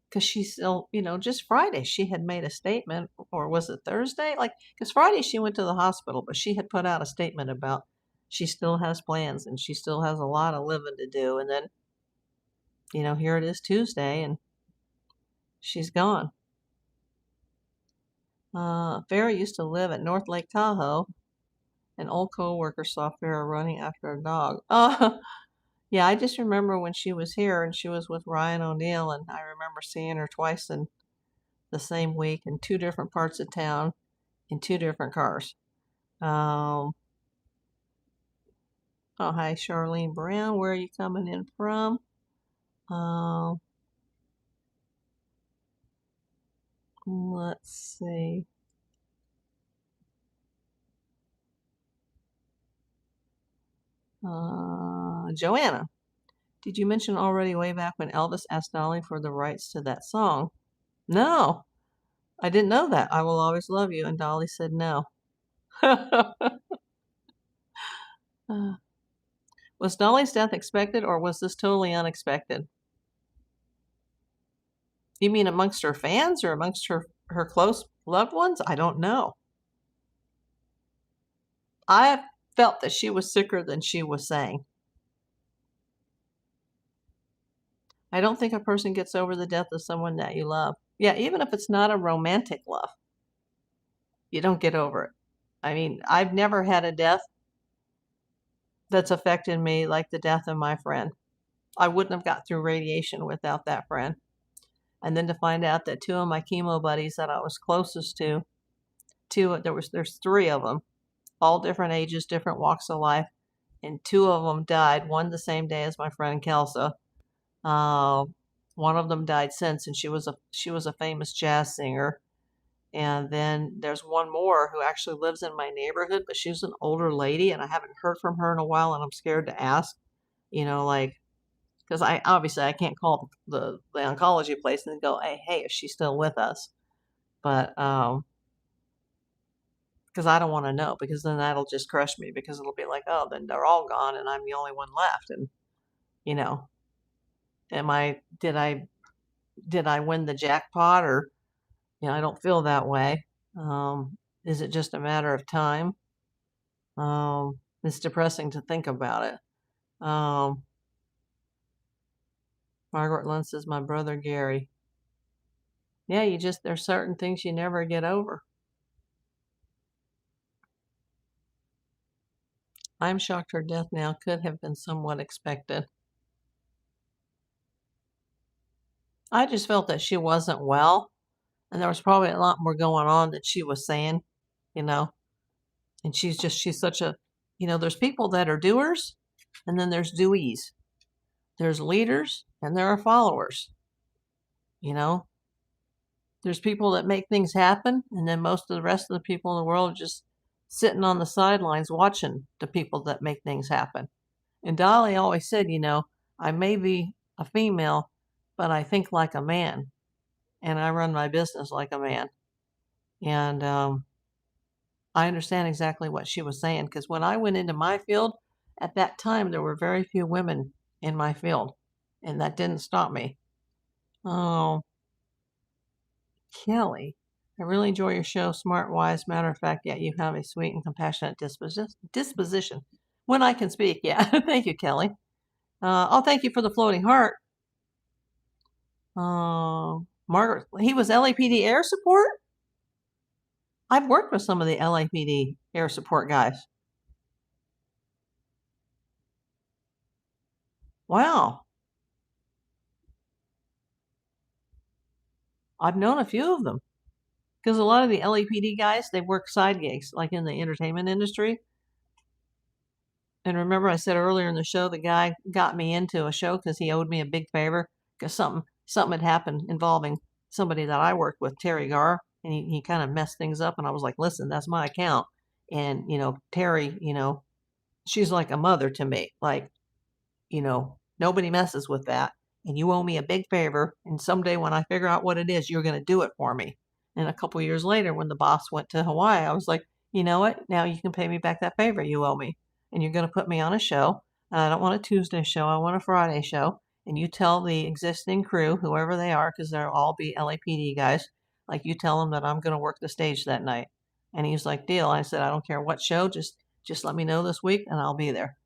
because she still, just Friday she had made a statement, or was it Thursday? Because Friday she went to the hospital, but she had put out a statement about she still has plans and she still has a lot of living to do. And then, here it is Tuesday and she's gone. Farrah used to live at North Lake Tahoe. An old co-worker saw Farrah running after a dog. Yeah, I just remember when she was here and she was with Ryan O'Neal, and I remember seeing her twice in the same week in two different parts of town in two different cars. Oh, hi, Charlene Brown. Where are you coming in from? Let's see. Joanna, did you mention already way back when Elvis asked Dolly for the rights to that song? No, I didn't know that. I Will Always Love You. And Dolly said no. Was Dolly's death expected or was this totally unexpected? You mean amongst her fans or amongst her close loved ones? I don't know. I felt that she was sicker than she was saying. I don't think a person gets over the death of someone that you love. Yeah, even if it's not a romantic love, you don't get over it. I mean, I've never had a death that's affected me like the death of my friend. I wouldn't have got through radiation without that friend. And then to find out that two of my chemo buddies that I was closest to, there's three of them, all different ages, different walks of life, and two of them died. One the same day as my friend Kelsa. One of them died since, and she was a famous jazz singer. And then there's one more who actually lives in my neighborhood, but she's an older lady, and I haven't heard from her in a while, and I'm scared to ask. Because I can't call the oncology place and go, hey, is she still with us? But because I don't want to know, because then that'll just crush me, because it'll be like, oh, then they're all gone and I'm the only one left. And did I win the jackpot? Or I don't feel that way. Is it just a matter of time? It's depressing to think about it. Margaret Lund says, my brother Gary. Yeah, there's certain things you never get over. I'm shocked her death now could have been somewhat expected. I just felt that she wasn't well, and there was probably a lot more going on that she was saying, and she's such a, there's people that are doers, and then there's doees. There's leaders, and there are followers. There's people that make things happen, and then most of the rest of the people in the world are just sitting on the sidelines watching the people that make things happen. And Dolly always said, I may be a female, but I think like a man, and I run my business like a man. And I understand exactly what she was saying, because when I went into my field, at that time, there were very few women in my field, and that didn't stop me. Oh, Kelly, I really enjoy your show. Smart, wise, matter of fact, yeah, you have a sweet and compassionate disposition. When I can speak, yeah. Thank you, Kelly. Oh, thank you for the floating heart. Margaret, he was LAPD air support? I've worked with some of the LAPD air support guys. Wow. I've known a few of them. Because a lot of the LAPD guys, they work side gigs, like in the entertainment industry. And remember, I said earlier in the show, the guy got me into a show because he owed me a big favor because something had happened involving somebody that I worked with, Terry Garr, and he kind of messed things up. And I was like, listen, that's my account. And, Terry, she's like a mother to me. Like, nobody messes with that. And you owe me a big favor. And someday when I figure out what it is, you're going to do it for me. And a couple years later, when the boss went to Hawaii, I was like, you know what? Now you can pay me back that favor you owe me. And you're going to put me on a show. And I don't want a Tuesday show. I want a Friday show. And you tell the existing crew, whoever they are, because they'll all be LAPD guys, like you tell them that I'm going to work the stage that night. And he's like, deal. I said, I don't care what show. Just let me know this week and I'll be there.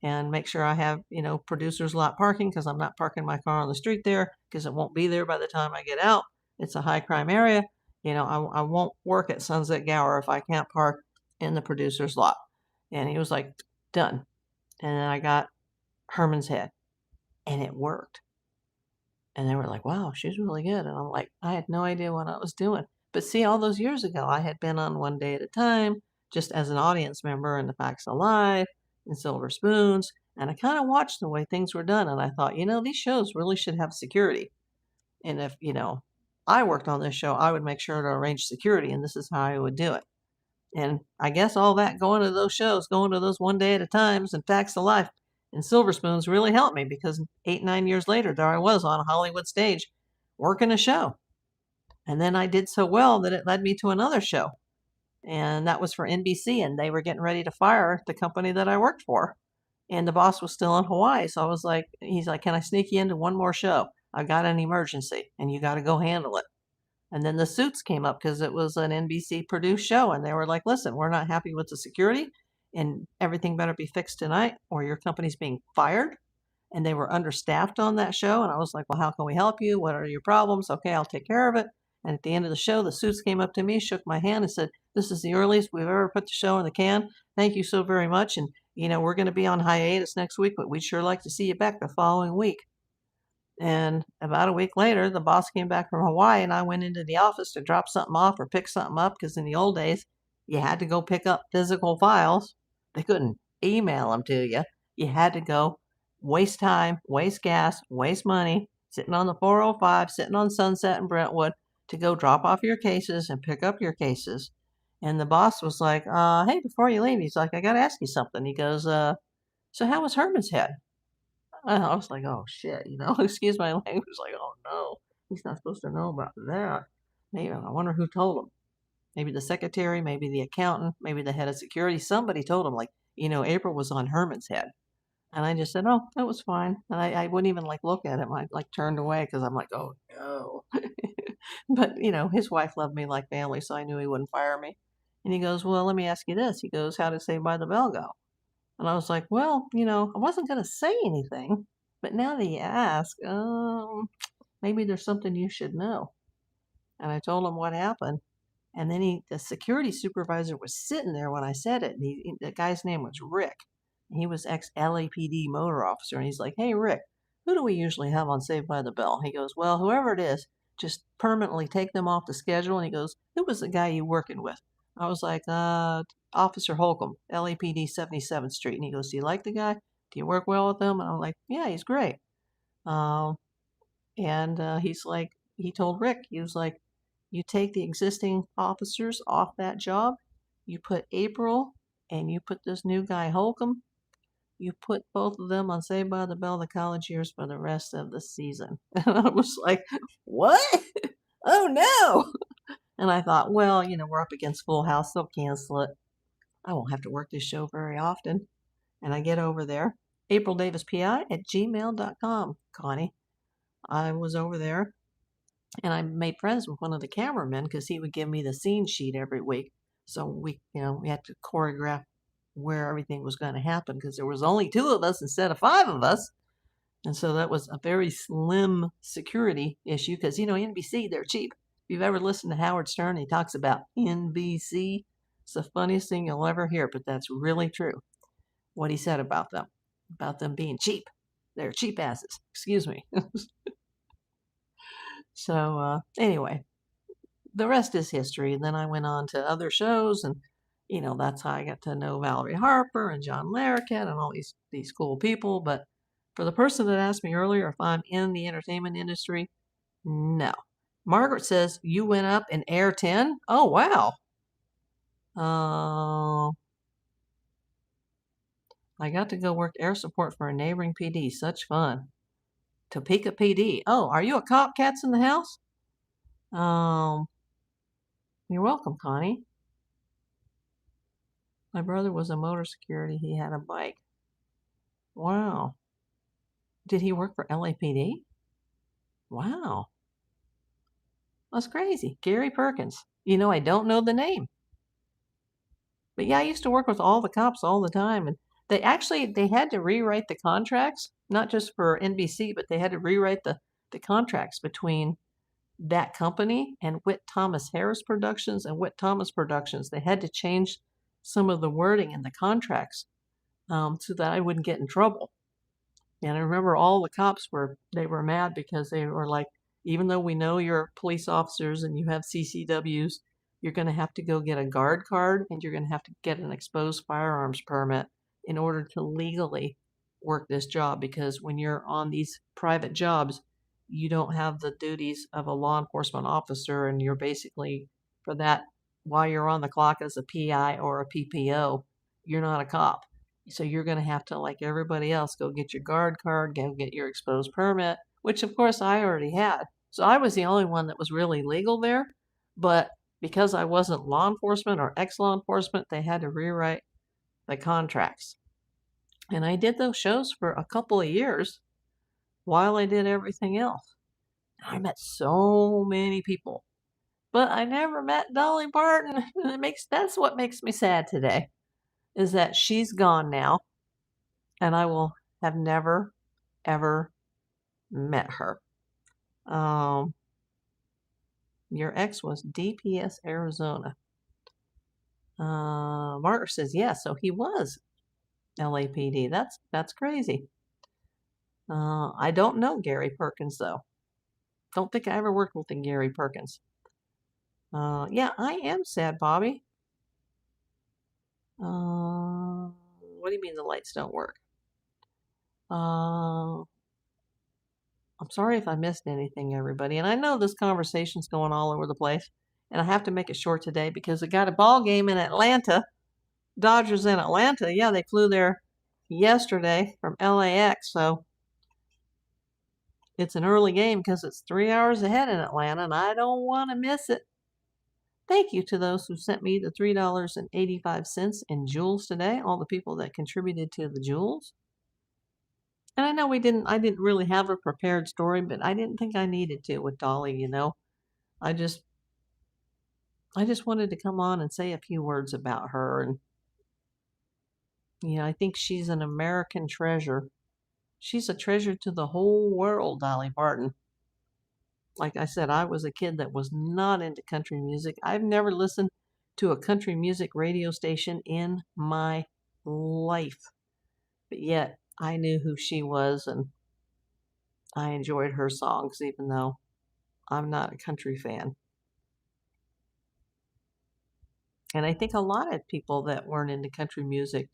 And make sure I have, producer's lot parking because I'm not parking my car on the street there because it won't be there by the time I get out. It's a high crime area. I won't work at Sunset Gower if I can't park in the producer's lot. And he was like, done. And then I got Herman's Head and it worked. And they were like, wow, she's really good. And I'm like, I had no idea what I was doing. But see, all those years ago, I had been on One Day at a Time just as an audience member in The Facts Alive and Silver Spoons. And I kind of watched the way things were done. And I thought, these shows really should have security. And if, I worked on this show, I would make sure to arrange security. And this is how I would do it. And I guess all that going to those shows, going to those One Day at a Times and Facts of Life and Silver Spoons really helped me because 8, 9 years later, there I was on a Hollywood stage working a show. And then I did so well that it led me to another show. And that was for NBC, and they were getting ready to fire the company that I worked for. And the boss was still in Hawaii. So I was like, he's like, can I sneak you into one more show? I got an emergency and you got to go handle it. And then the suits came up because it was an NBC produced show. And they were like, listen, we're not happy with the security and everything better be fixed tonight or your company's being fired. And they were understaffed on that show. And I was like, well, how can we help you? What are your problems? Okay, I'll take care of it. And at the end of the show, the suits came up to me, shook my hand and said, this is the earliest we've ever put the show in the can. Thank you so very much. And, we're going to be on hiatus next week, but we'd sure like to see you back the following week. And about a week later, the boss came back from Hawaii and I went into the office to drop something off or pick something up because in the old days, you had to go pick up physical files. They couldn't email them to you. You had to go waste time, waste gas, waste money, sitting on the 405, sitting on Sunset and Brentwood to go drop off your cases and pick up your cases. And the boss was like, hey, before you leave, he's like, I got to ask you something. He goes, so how was Herman's Head? I was like, oh shit, excuse my language. Like, oh no, he's not supposed to know about that. Maybe I wonder who told him. Maybe the secretary, maybe the accountant, maybe the head of security. Somebody told him, like, April was on Herman's Head. And I just said, oh, that was fine. And I wouldn't even like look at him. I like turned away because I'm like, oh no. But his wife loved me like family, so I knew he wouldn't fire me. And he goes, well, let me ask you this. He goes, how did Saved by the Bell go? And I was like, well, I wasn't going to say anything, but now that you ask, maybe there's something you should know. And I told him what happened. And then the security supervisor was sitting there when I said it. And the guy's name was Rick. And he was ex-LAPD motor officer. And he's like, hey, Rick, who do we usually have on Saved by the Bell? He goes, well, whoever it is, just permanently take them off the schedule. And he goes, who was the guy you working with? I was like, Officer Holcomb, LAPD 77th Street. And he goes, do you like the guy? Do you work well with him? And I'm like, yeah, he's great. He's like, he told Rick, he was like, you take the existing officers off that job, you put April, and you put this new guy Holcomb, you put both of them on Saved by the Bell the college years for the rest of the season. And I was like, what? Oh no. And I thought, well, we're up against Full House, they'll cancel it. I won't have to work this show very often. And I get over there, aprildavispi@gmail.com, Connie. I was over there And I made friends with one of the cameramen because he would give me the scene sheet every week. So we had to choreograph where everything was going to happen because there was only 2 of us instead of 5 of us. And so that was a very slim security issue because, NBC, they're cheap. If you've ever listened to Howard Stern, he talks about NBC. It's the funniest thing you'll ever hear, but that's really true. What he said about them being cheap. They're cheap asses. Excuse me. So anyway, the rest is history. And then I went on to other shows, and that's how I got to know Valerie Harper and John Larroquette and all these cool people. But for the person that asked me earlier if I'm in the entertainment industry, no. Margaret says you went up in Air 10. Oh wow. I got to go work air support for a neighboring PD. Such fun. Topeka PD. Oh, are you a cop? Cats in the house? You're welcome, Connie. My brother was a motor security. He had a bike. Wow. Did he work for LAPD? Wow. That's crazy. Gary Perkins. I don't know the name. But yeah, I used to work with all the cops all the time. And they had to rewrite the contracts, not just for NBC, but they had to rewrite the contracts between that company and Whit Thomas Harris Productions and Whit Thomas Productions. They had to change some of the wording in the contracts so that I wouldn't get in trouble. And I remember all the cops were mad because they were like, even though we know you're police officers and you have CCWs, you're going to have to go get a guard card and you're going to have to get an exposed firearms permit in order to legally work this job. Because when you're on these private jobs, you don't have the duties of a law enforcement officer, and you're basically, for that, while you're on the clock as a PI or a PPO, you're not a cop. So you're going to have to, like everybody else, go get your guard card, go get your exposed permit, which of course I already had. So I was the only one that was really legal there. But because I wasn't law enforcement or ex-law enforcement, they had to rewrite the contracts. And I did those shows for a couple of years while I did everything else. I met so many people, but I never met Dolly Parton. That's what makes me sad today, is that she's gone now, and I will have never, ever met her. Your ex was DPS Arizona. Margaret says, yes, so he was LAPD. That's crazy. I don't know Gary Perkins, though. Don't think I ever worked with Gary Perkins. Yeah, I am sad, Bobby. What do you mean the lights don't work? I'm sorry if I missed anything, everybody. And I know this conversation's going all over the place, and I have to make it short today because I got a ball game in Atlanta. Dodgers in Atlanta. Yeah, they flew there yesterday from LAX, so it's an early game because it's 3 hours ahead in Atlanta, and I don't want to miss it. Thank you to those who sent me the $3.85 in jewels today, all the people that contributed to the jewels. And I know I didn't really have a prepared story, but I didn't think I needed to with Dolly, I just wanted to come on and say a few words about her. And, I think she's an American treasure. She's a treasure to the whole world, Dolly Parton. Like I said, I was a kid that was not into country music. I've never listened to a country music radio station in my life. But yet, I knew who she was, and I enjoyed her songs, even though I'm not a country fan. And I think a lot of people that weren't into country music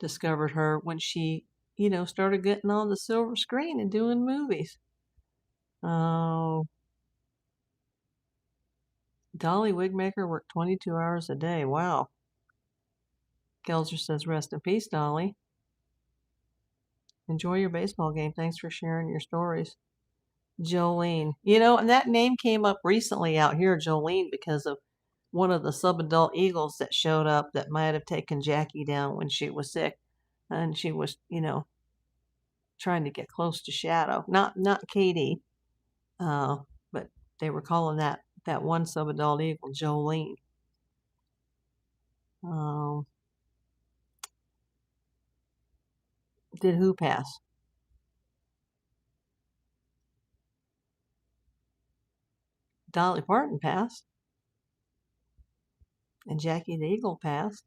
discovered her when she, started getting on the silver screen and doing movies. Oh, Dolly Wigmaker worked 22 hours a day. Wow. Kelsa says, rest in peace, Dolly. Enjoy your baseball game. Thanks for sharing your stories. Jolene. And that name came up recently out here, Jolene, because of one of the subadult eagles that showed up that might have taken Jackie down when she was sick. And she was, trying to get close to Shadow. Not Katie. But they were calling that one sub-adult eagle Jolene. Did who pass? Dolly Parton passed, and Jackie the Eagle passed,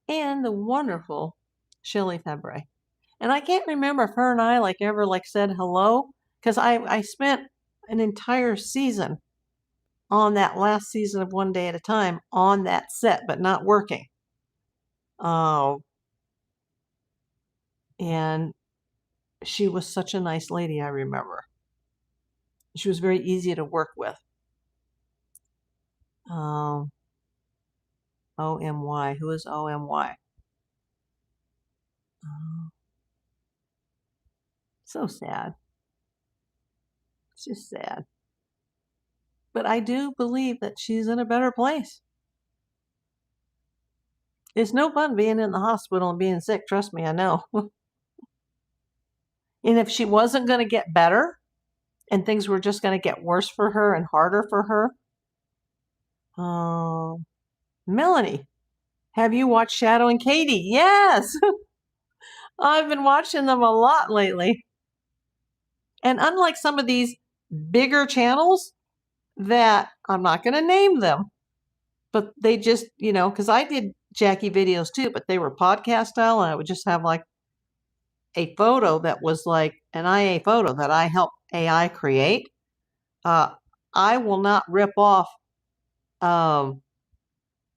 and the wonderful Shelley Fabre. And I can't remember if her and I ever said hello, because I spent an entire season on that last season of One Day at a Time on that set, but not working. Oh, and she was such a nice lady, I remember. She was very easy to work with. OMY. Who is OMY? So sad. It's just sad. But I do believe that she's in a better place. It's no fun being in the hospital and being sick. Trust me, I know. And if she wasn't going to get better and things were just going to get worse for her and harder for her, Melanie, have you watched Shadow and Katie? Yes. I've been watching them a lot lately. And unlike some of these bigger channels that I'm not going to name them, but they just, because I did Jackie videos too, but they were podcast style, and I would just have a photo that was like an IA photo that I helped AI create. I will not rip off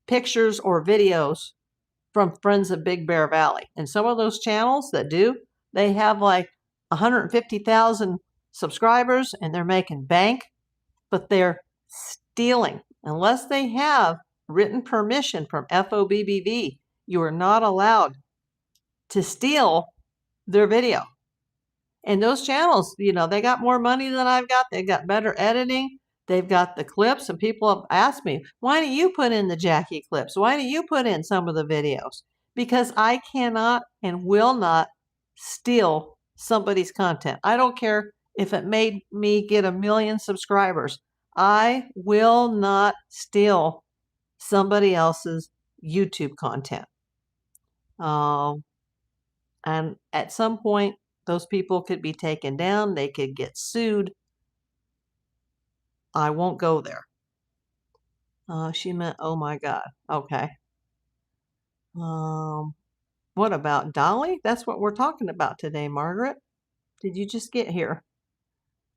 pictures or videos from Friends of Big Bear Valley. And some of those channels that do, they have 150,000 subscribers and they're making bank, but they're stealing. Unless they have written permission from FOBBV, you are not allowed to steal their video. And those channels, they got more money than I've got. They've got better editing. They've got the clips, and people have asked me, why don't you put in the Jackie clips? Why don't you put in some of the videos? Because I cannot and will not steal somebody's content. I don't care if it made me get 1 million subscribers. I will not steal somebody else's YouTube content. And at some point, those people could be taken down. They could get sued. I won't go there. She meant, oh my God. Okay. What about Dolly? That's what we're talking about today, Margaret. Did you just get here?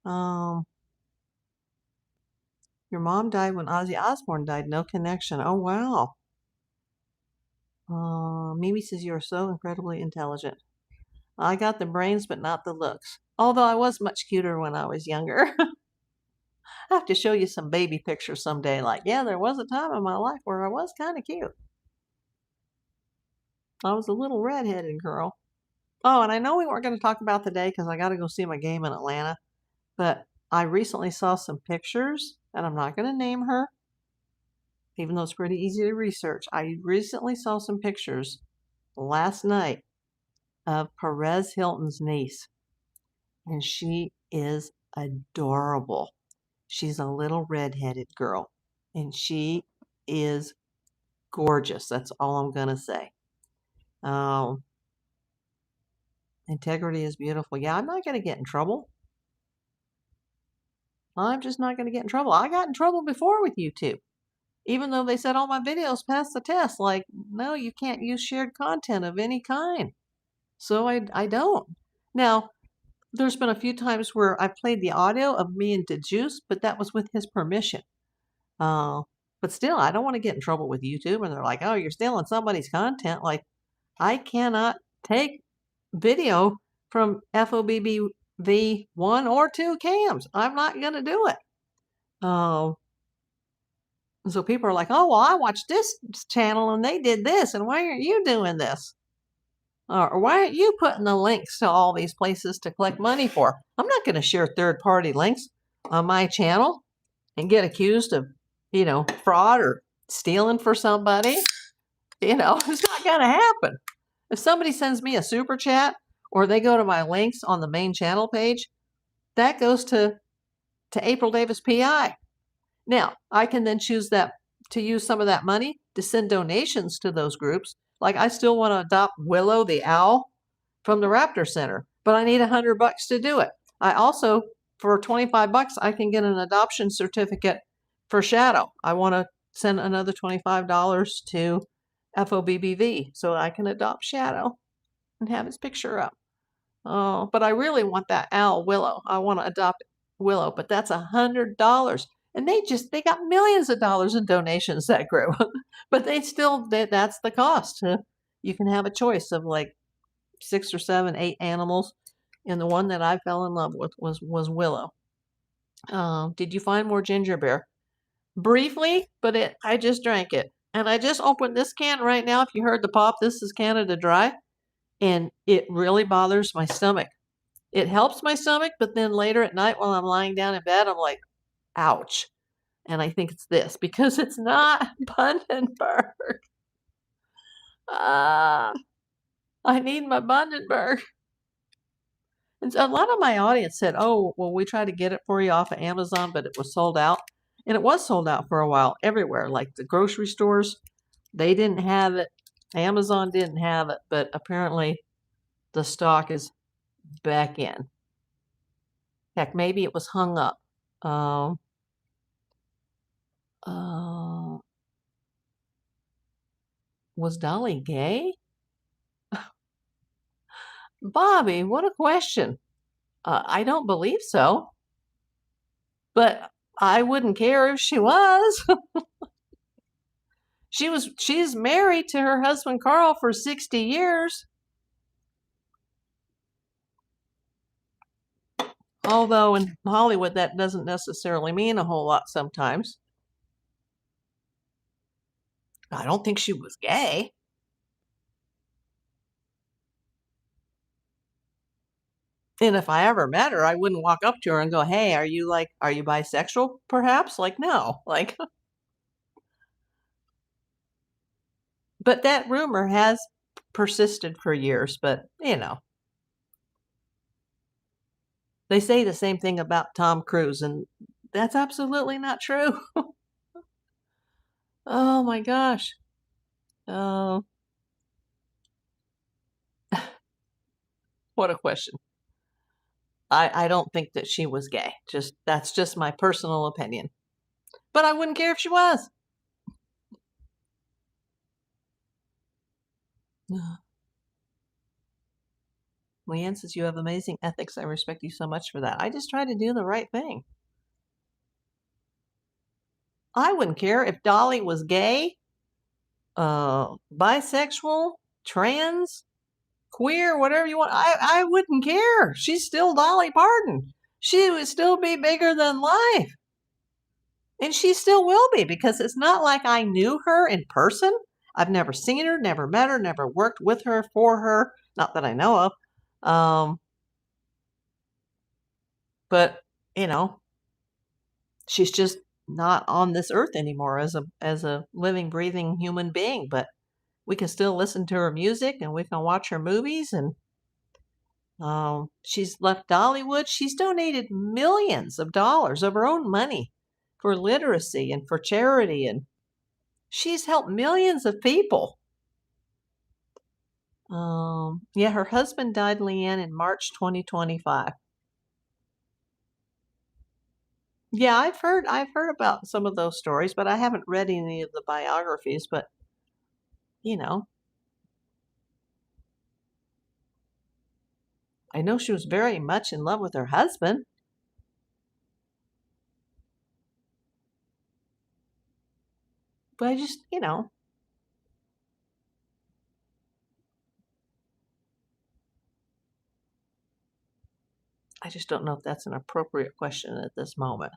Your mom died when Ozzy Osbourne died. No connection. Oh, wow. Mimi says you're so incredibly intelligent. I got the brains, but not the looks. Although I was much cuter when I was younger. I have to show you some baby pictures someday. Yeah, there was a time in my life where I was kind of cute. I was a little redheaded girl. Oh, and I know we weren't going to talk about the day because I got to go see my game in Atlanta. But I recently saw some pictures, and I'm not going to name her, even though it's pretty easy to research. I recently saw some pictures last night of Perez Hilton's niece, and she is adorable. She's a little redheaded girl, and she is gorgeous. That's all I'm going to say. Integrity is beautiful. Yeah, I'm not going to get in trouble. I'm just not going to get in trouble. I got in trouble before with YouTube. Even though they said all my videos passed the test. No, you can't use shared content of any kind. So I don't. Now, there's been a few times where I played the audio of me and DeJuice, but that was with his permission. But still, I don't want to get in trouble with YouTube. And they're like, oh, you're stealing somebody's content. I cannot take video from FOBBV 1 or 2 cams. I'm not going to do it. So people are like, oh, well, I watched this channel and they did this. And why aren't you doing this? Or why aren't you putting the links to all these places to collect money for? I'm not going to share third-party links on my channel and get accused of, fraud or stealing for somebody. It's not going to happen. If somebody sends me a super chat or they go to my links on the main channel page, that goes to April Davis PI. Now, I can then choose that to use some of that money to send donations to those groups. Like I still want to adopt Willow the owl from the Raptor Center, but I need $100 to do it. I also, for $25, I can get an adoption certificate for Shadow. I want to send another $25 to FOBBV so I can adopt Shadow and have his picture up. Oh, but I really want that owl Willow. I want to adopt Willow, but that's $100. And they got millions of dollars in donations, that group. But that's the cost. You can have a choice of like 6 or 7, 8 animals. And the one that I fell in love with was Willow. Did you find more ginger beer? Briefly, but I just drank it. And I just opened this can right now. If you heard the pop, this is Canada Dry. And it really bothers my stomach. It helps my stomach, but then later at night while I'm lying down in bed, I'm like, ouch. And I think it's this because it's not Bundaberg. I need my Bundaberg. And so a lot of my audience said, oh, well, we tried to get it for you off of Amazon, but it was sold out. And it was sold out for a while everywhere, like the grocery stores. They didn't have it. Amazon didn't have it, but apparently the stock is back in. Heck, maybe it was hung up. Was Dolly gay? Bobby, what a question. I don't believe so. But I wouldn't care if she was. She's married to her husband Carl for 60 years. Although in Hollywood that doesn't necessarily mean a whole lot sometimes. I don't think she was gay. And if I ever met her, I wouldn't walk up to her and go, hey, are you bisexual perhaps? Like, no, like. But that rumor has persisted for years, but they say the same thing about Tom Cruise, and that's absolutely not true. Oh my gosh. Oh, what a question. I don't think that she was gay. That's just my personal opinion. But I wouldn't care if she was. Leanne says, you have amazing ethics. I respect you so much for that. I just try to do the right thing. I wouldn't care if Dolly was gay, bisexual, trans, queer, whatever you want. I wouldn't care. She's still Dolly Parton. She would still be bigger than life. And she still will be, because it's not like I knew her in person. I've never seen her, never met her, never worked with her, for her. Not that I know of. But, she's just not on this earth anymore as a living, breathing human being. But we can still listen to her music and we can watch her movies. And she's left Dollywood. She's donated millions of dollars of her own money for literacy and for charity, and she's helped millions of people. Yeah, her husband died, Leanne, in March 2025. Yeah, I've heard about some of those stories, but I haven't read any of the biographies. But I know she was very much in love with her husband. But I just, I just don't know if that's an appropriate question at this moment.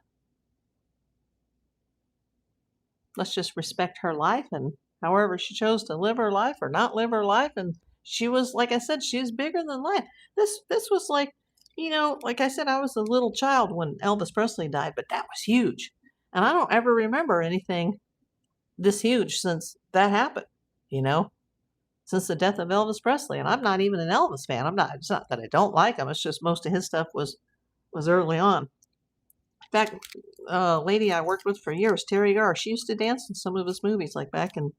Let's just respect her life, and however she chose to live her life or not live her life. And she was, like I said, she was bigger than life. This was like, like I said, I was a little child when Elvis Presley died, but that was huge. And I don't ever remember anything this huge since that happened, since the death of Elvis Presley. And I'm not even an Elvis fan. It's not that I don't like him. It's just most of his stuff was early on. In fact, lady I worked with for years, Terry Garr. She used to dance in some of his movies, like back in,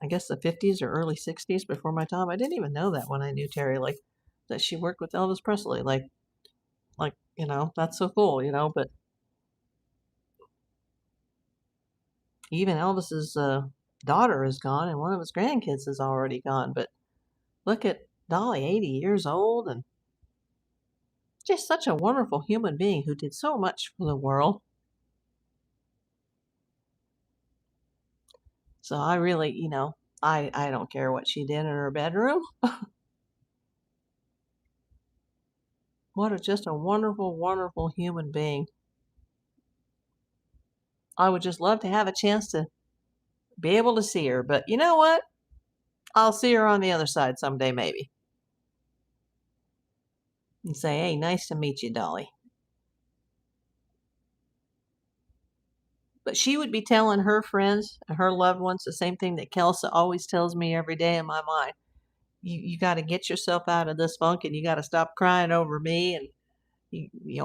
I guess, the 50s or early 60s before my time. I didn't even know that when I knew Terry, like that she worked with Elvis Presley. Like, that's so cool, but even Elvis's daughter is gone and one of his grandkids is already gone. But look at Dolly, 80 years old, and just such a wonderful human being who did so much for the world. So I really, I don't care what she did in her bedroom. Just a wonderful, wonderful human being. I would just love to have a chance to be able to see her. But you know what? I'll see her on the other side someday, maybe. And say, hey, nice to meet you, Dolly. But she would be telling her friends and her loved ones the same thing that Kelsa always tells me every day in my mind. You got to get yourself out of this funk, and you got to stop crying over me, and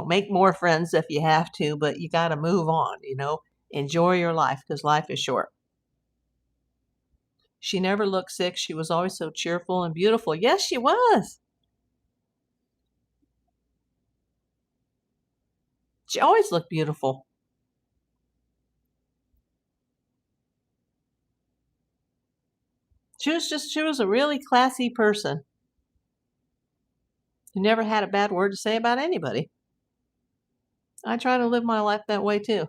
make more friends if you have to, but you got to move on. Enjoy your life, because life is short. She never looked sick. She was always so cheerful and beautiful. Yes, she was. She always looked beautiful. She was a really classy person who never had a bad word to say about anybody. I try to live my life that way too.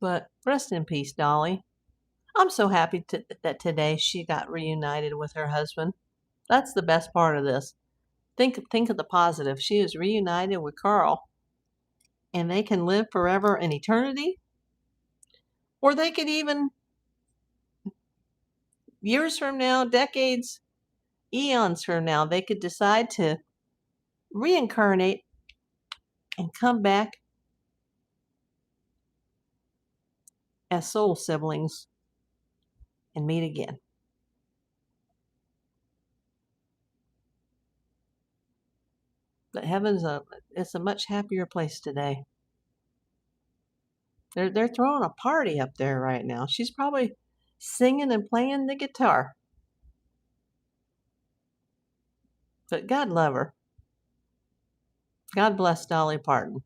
But rest in peace, Dolly. I'm so happy that today she got reunited with her husband. That's the best part of this. Think of the positive. She is reunited with Carl, and they can live forever in eternity, or they could even years from now, decades, eons from now, they could decide to reincarnate and come back as soul siblings and meet again. But heaven's it's a much happier place today. They're throwing a party up there right now. She's probably singing and playing the guitar. But God love her. God bless Dolly Parton.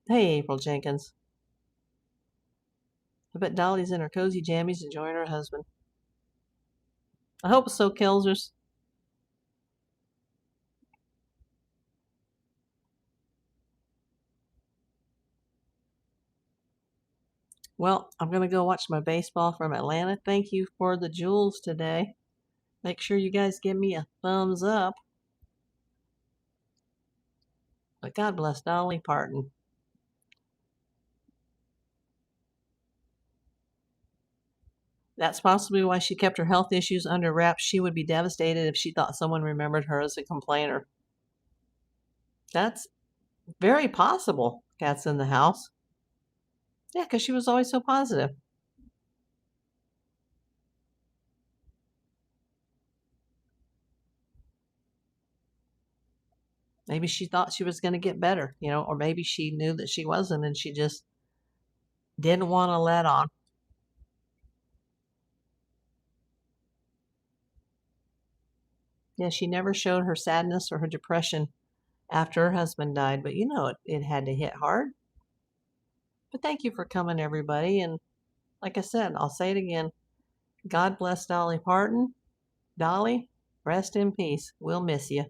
Hey, April Jenkins. I bet Dolly's in her cozy jammies enjoying her husband. I hope so, Kelsers. Well, I'm going to go watch my baseball from Atlanta. Thank you for the jewels today. Make sure you guys give me a thumbs up. But God bless Dolly Parton. That's possibly why she kept her health issues under wraps. She would be devastated if she thought someone remembered her as a complainer. That's very possible. Cat's in the house. Yeah, because she was always so positive. Maybe she thought she was going to get better, or maybe she knew that she wasn't and she just didn't want to let on. Yeah, she never showed her sadness or her depression after her husband died, but it had to hit hard. But thank you for coming, everybody. And like I said, I'll say it again. God bless Dolly Parton. Dolly, rest in peace. We'll miss you.